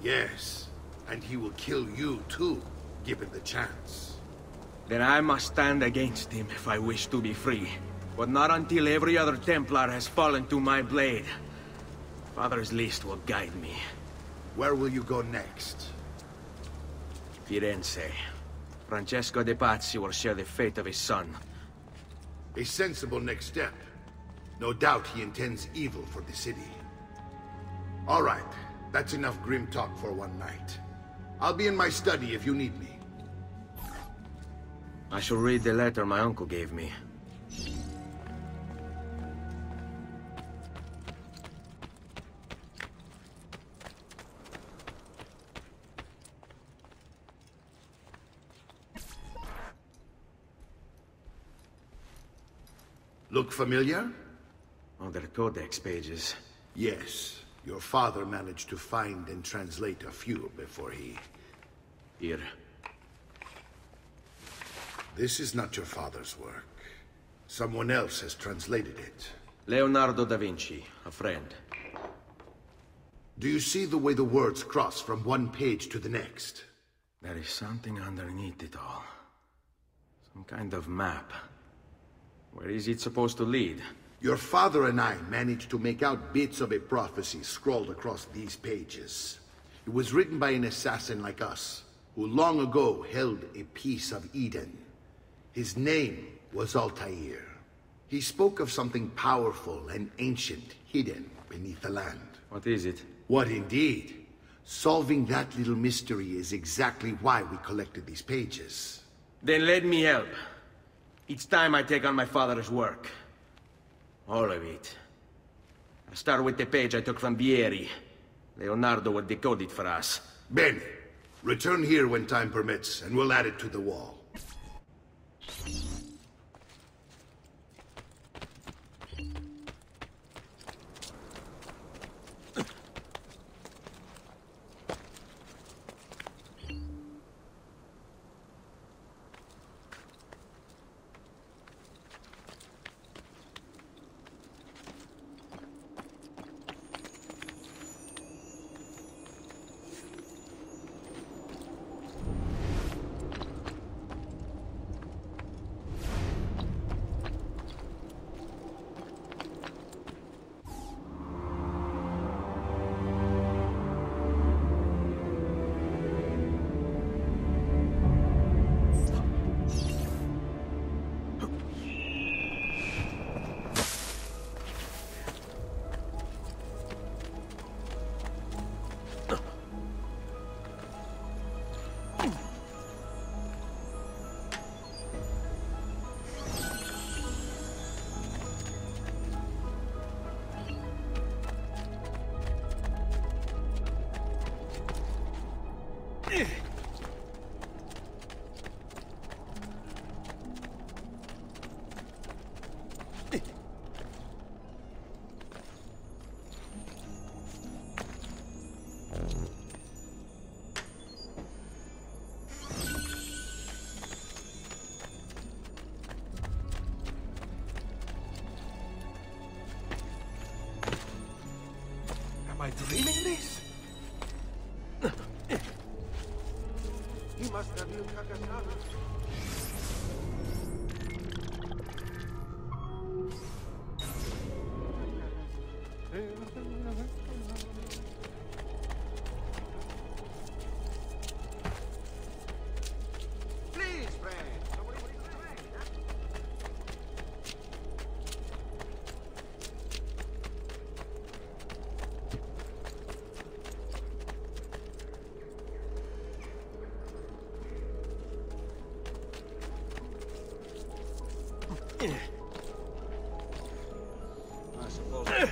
Yes, and he will kill you too, given the chance. Then I must stand against him if I wish to be free. But not until every other Templar has fallen to my blade. Father's list will guide me. Where will you go next? Firenze. Francesco de Pazzi will share the fate of his son. A sensible next step. No doubt he intends evil for the city. All right, that's enough grim talk for one night. I'll be in my study if you need me. I shall read the letter my uncle gave me. Look familiar? Other codex pages. Yes. Your father managed to find and translate a few before he... Here. This is not your father's work. Someone else has translated it. Leonardo da Vinci, a friend. Do you see the way the words cross from one page to the next? There is something underneath it all. Some kind of map. Where is it supposed to lead? Your father and I managed to make out bits of a prophecy scrawled across these pages. It was written by an assassin like us, who long ago held a piece of Eden. His name was Altair. He spoke of something powerful and ancient hidden beneath the land. What is it? What indeed? Solving that little mystery is exactly why we collected these pages. Then let me help. Each time I take on my father's work. All of it. I'll start with the page I took from Vieri. Leonardo will decode it for us. Bene. Return here when time permits, and we'll add it to the wall. I dreaming this? He must have you Kakasana. Please, friend. I suppose.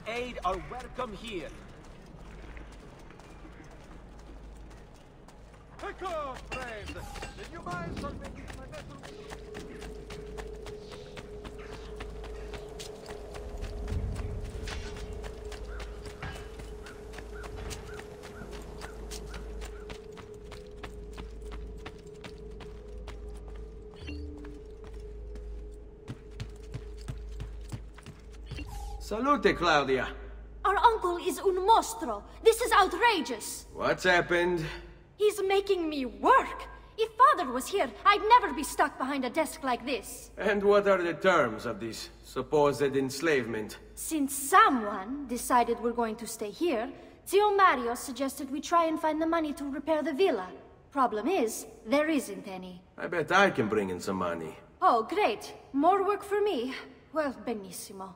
Aid are welcome here. Take off, friend! Did you mind for making my vessel? Salute, Claudia. Our uncle is un mostro. This is outrageous. What's happened? He's making me work. If Father was here, I'd never be stuck behind a desk like this. And what are the terms of this supposed enslavement? Since someone decided we're going to stay here, Zio Mario suggested we try and find the money to repair the villa. Problem is, there isn't any. I bet I can bring in some money. Oh, great. More work for me. Well, benissimo.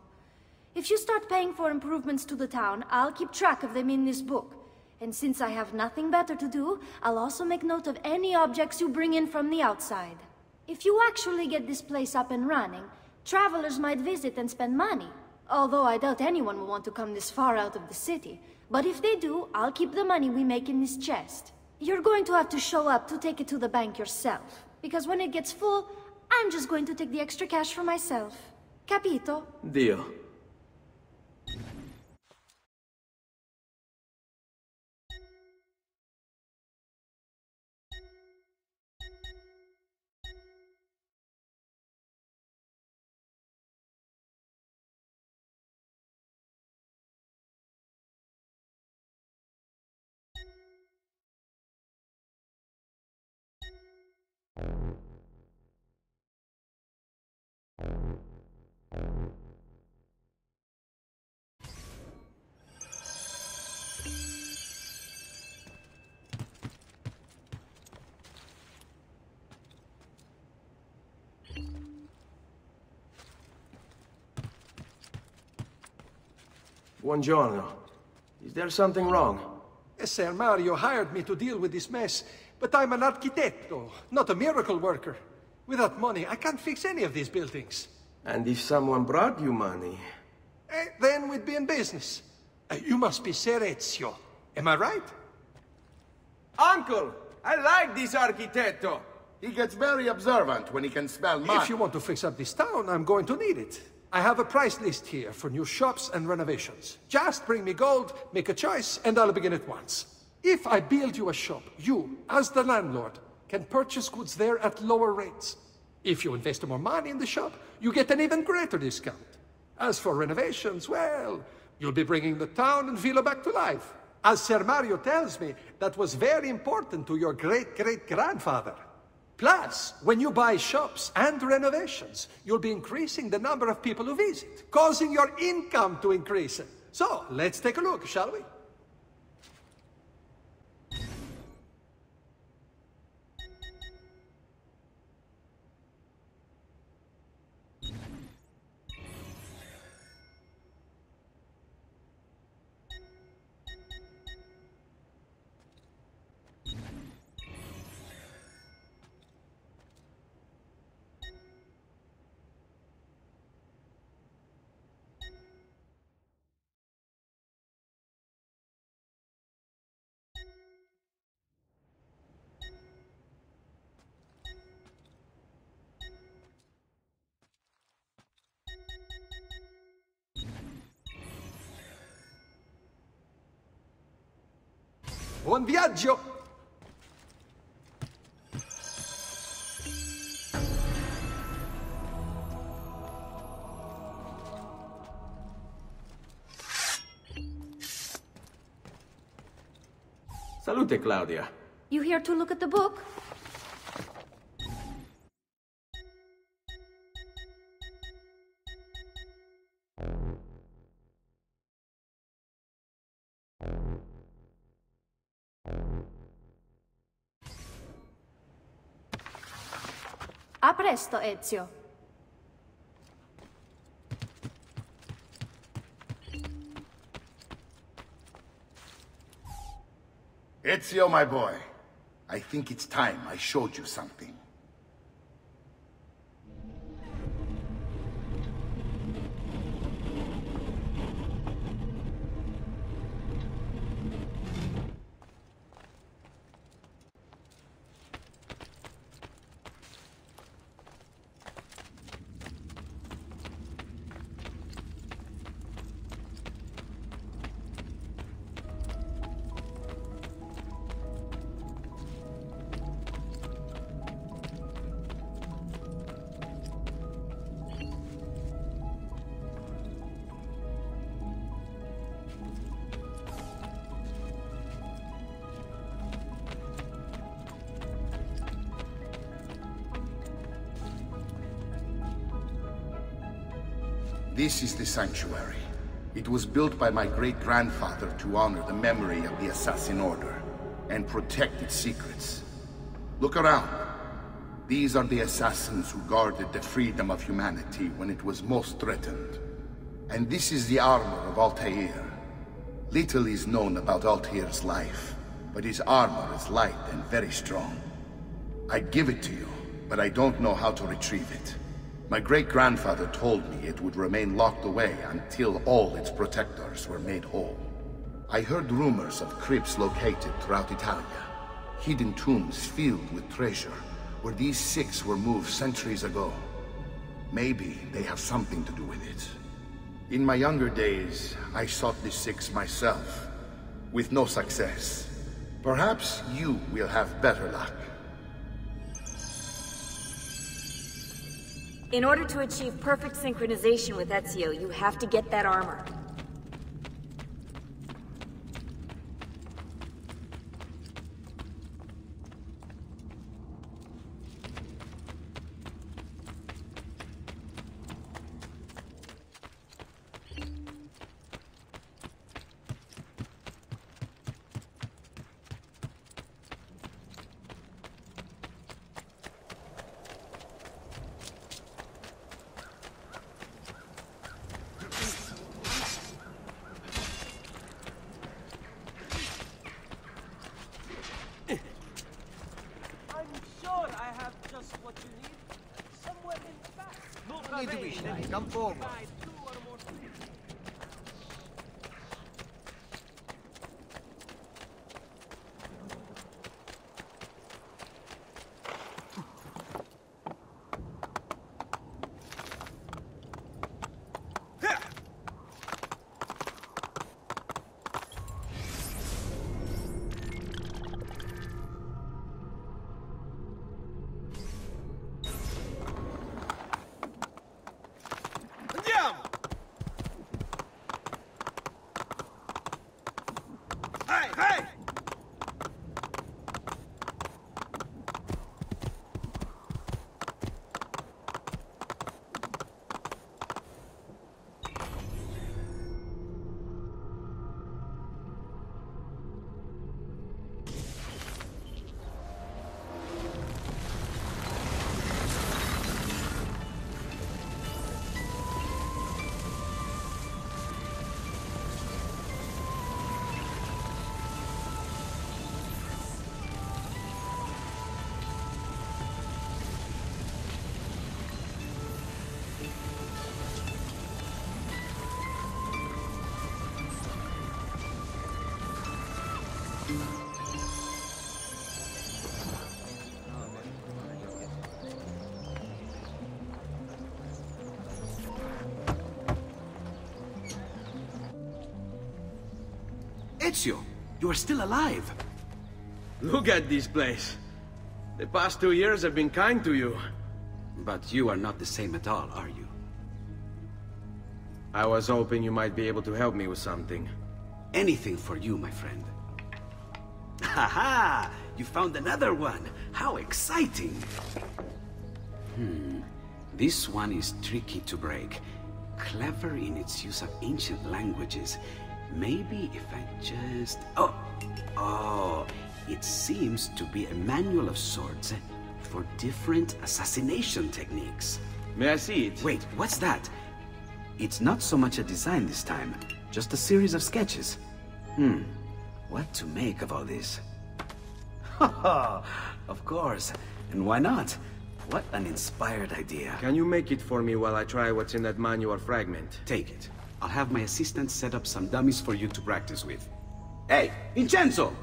If you start paying for improvements to the town, I'll keep track of them in this book. And since I have nothing better to do, I'll also make note of any objects you bring in from the outside. If you actually get this place up and running, travelers might visit and spend money. Although I doubt anyone will want to come this far out of the city. But if they do, I'll keep the money we make in this chest. You're going to have to show up to take it to the bank yourself. Because when it gets full, I'm just going to take the extra cash for myself. Capito? Deal. Buongiorno. Is there something wrong? Ser Mario hired me to deal with this mess, but I'm an architetto, not a miracle worker. Without money, I can't fix any of these buildings. And if someone brought you money? Then we'd be in business. You must be Ser Ezio. Am I right? Uncle! I like this architetto! He gets very observant when he can smell mud. If you want to fix up this town, I'm going to need it. I have a price list here for new shops and renovations. Just bring me gold, make a choice, and I'll begin at once. If I build you a shop, you, as the landlord, can purchase goods there at lower rates. If you invest more money in the shop, you get an even greater discount. As for renovations, well, you'll be bringing the town and villa back to life. As Ser Mario tells me, that was very important to your great-great-grandfather. Plus, when you buy shops and renovations, you'll be increasing the number of people who visit, causing your income to increase. So, let's take a look, shall we? Buon viaggio! Salute, Claudia. You here to look at the book? A presto, Ezio. Ezio, my boy, I think it's time I showed you something. This is the sanctuary. It was built by my great-grandfather to honor the memory of the Assassin Order and protect its secrets. Look around. These are the assassins who guarded the freedom of humanity when it was most threatened. And this is the armor of Altair. Little is known about Altair's life, but his armor is light and very strong. I'd give it to you, but I don't know how to retrieve it. My great-grandfather told me it would remain locked away until all its protectors were made whole. I heard rumors of crypts located throughout Italia, hidden tombs filled with treasure, where these six were moved centuries ago. Maybe they have something to do with it. In my younger days, I sought the six myself, with no success. Perhaps you will have better luck. In order to achieve perfect synchronization with Ezio, you have to get that armor. Need to be shy. Come forward. Ezio, you are still alive. Look at this place. The past 2 years have been kind to you. But you are not the same at all, are you? I was hoping you might be able to help me with something. Anything for you, my friend. Ha-ha! You found another one! How exciting! This one is tricky to break. Clever in its use of ancient languages. Maybe if I just... Oh, it seems to be a manual of sorts for different assassination techniques. May I see it? Wait, what's that? It's not so much a design this time, just a series of sketches. What to make of all this? Of course, and why not? What an inspired idea. Can you make it for me while I try what's in that manual fragment? Take it. I'll have my assistant set up some dummies for you to practice with. Hey, Vincenzo!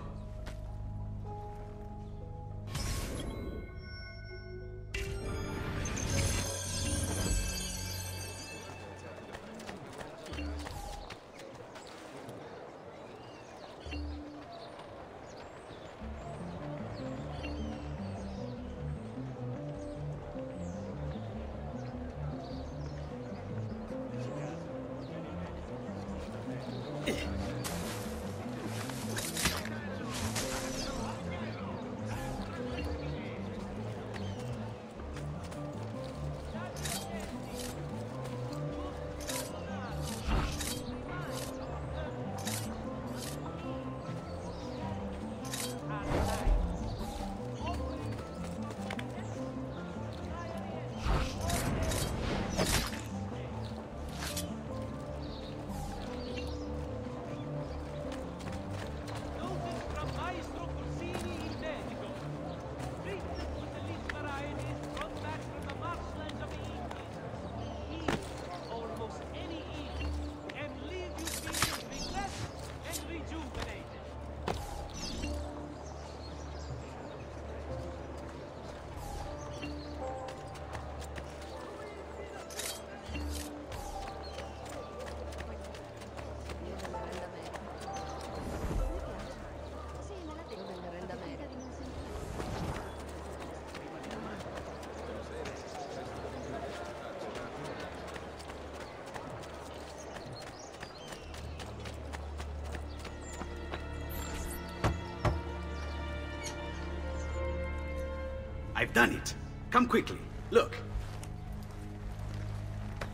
I've done it. Come quickly. Look.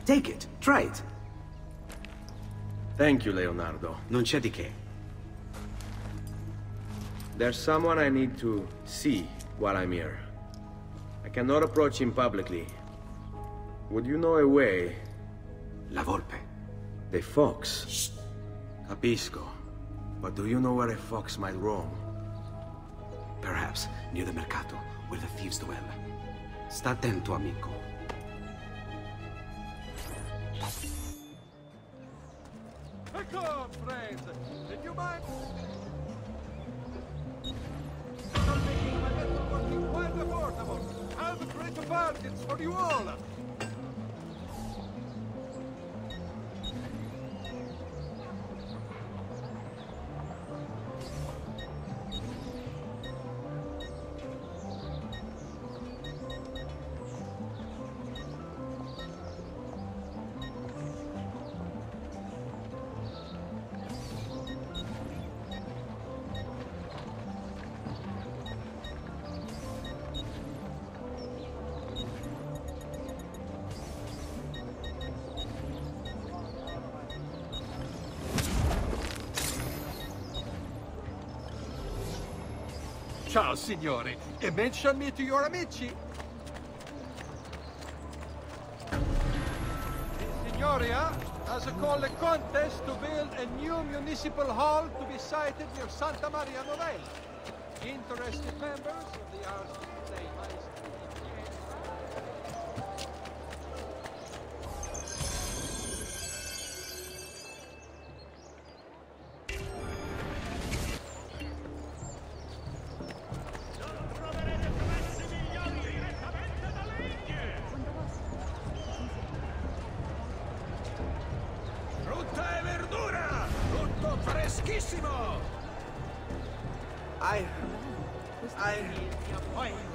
Take it. Try it. Thank you, Leonardo. Non c'è di che. There's someone I need to see while I'm here. I cannot approach him publicly. Would you know a way? La Volpe. The fox. Shh. Capisco. But do you know where a fox might roam? Perhaps near the mercato, where the thieves dwell. Sta attento, amico. Come, friends! Did you mind? Working quite affordable. Have great bargains for you all. Ciao, signore. E mention me to your amici. The Signoria has called a contest to build a new municipal hall to be sited near Santa Maria Novella. Interested members of the Arts Display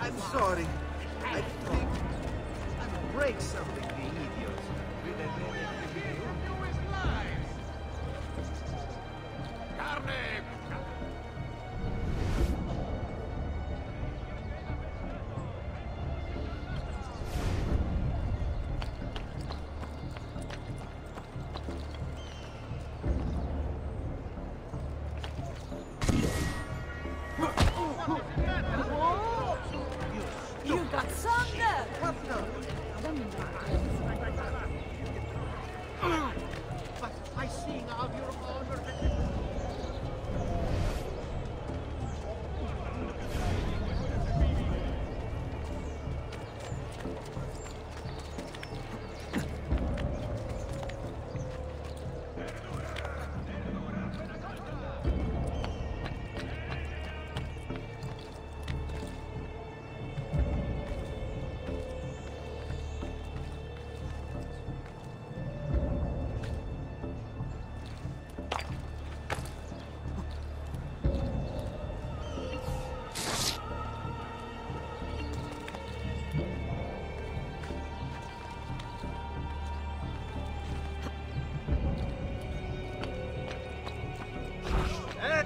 I'm sorry. I think I break something, the idiot. You got some there! What now? But I see now your honor.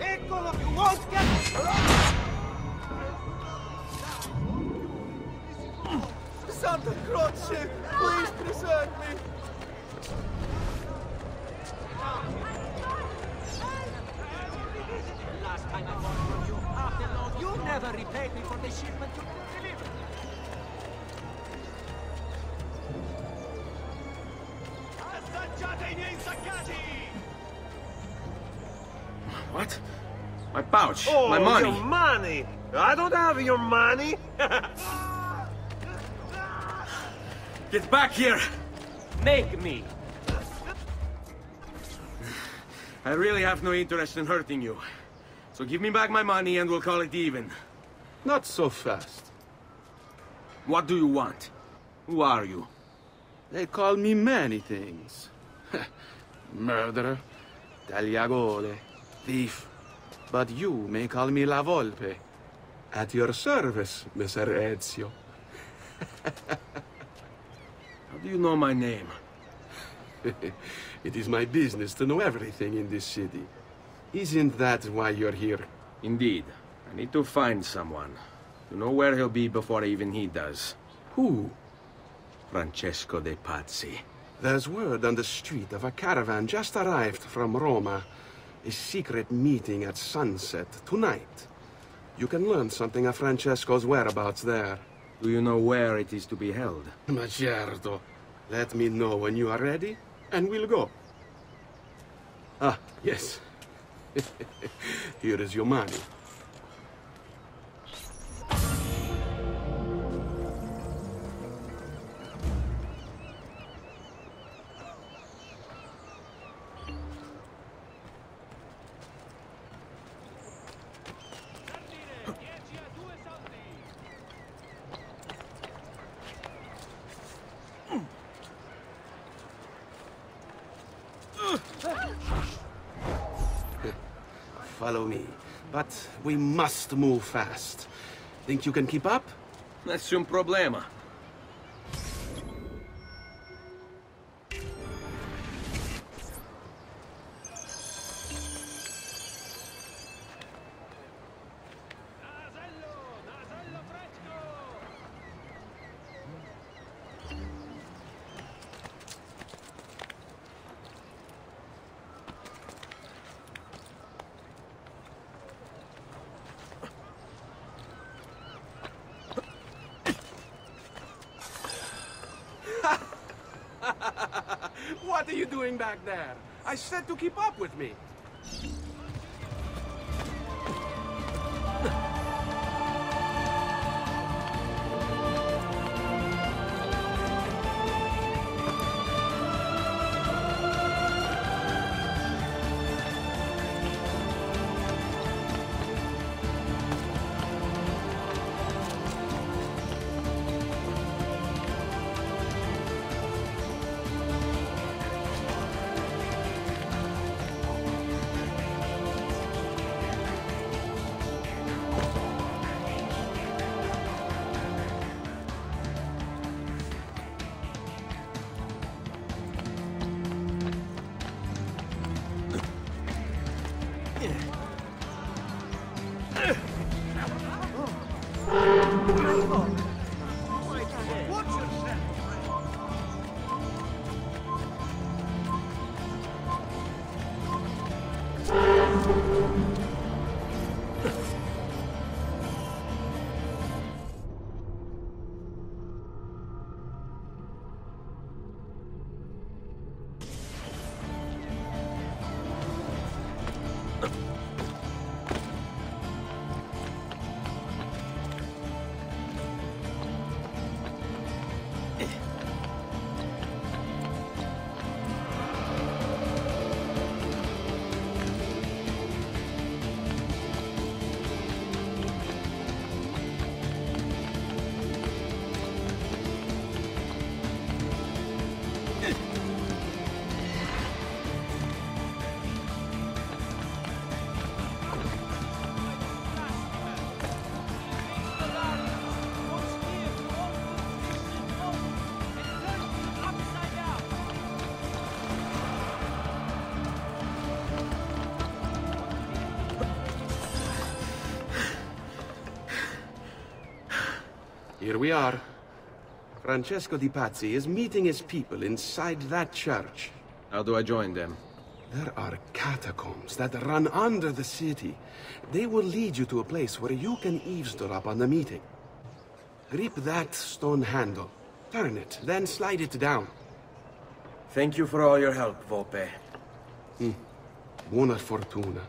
Eccolo, you won't get it! Santa Croce, please preserve me. Last time I bought from you, after all, you never repaid me for the shipment you delivered. Assaggiate I miei insaccati! What? My pouch. Oh, my money. your money! I don't have your money! Get back here! Make me! I really have no interest in hurting you. So give me back my money and we'll call it even. Not so fast. What do you want? Who are you? They call me many things. Murderer, tagliagole, thief. But you may call me La Volpe. At your service, Messer Ezio. How do you know my name? It is my business to know everything in this city. Isn't that why you're here? Indeed. I need to find someone. You know where he'll be before even he does. Who? Francesco de Pazzi. There's word on the street of a caravan just arrived from Roma. A secret meeting at sunset tonight. You can learn something of Francesco's whereabouts there. Do you know where it is to be held? Ma certo. Let me know when you are ready, and we'll go. Ah, yes. Here is your money. Follow me. But we must move fast. Think you can keep up? Nessun problema. What are you doing back there? I said to keep up with me. Here we are. Francesco di Pazzi is meeting his people inside that church. How do I join them? There are catacombs that run under the city. They will lead you to a place where you can eavesdrop on the meeting. Grip that stone handle. Turn it, then slide it down. Thank you for all your help, Volpe. Buona fortuna.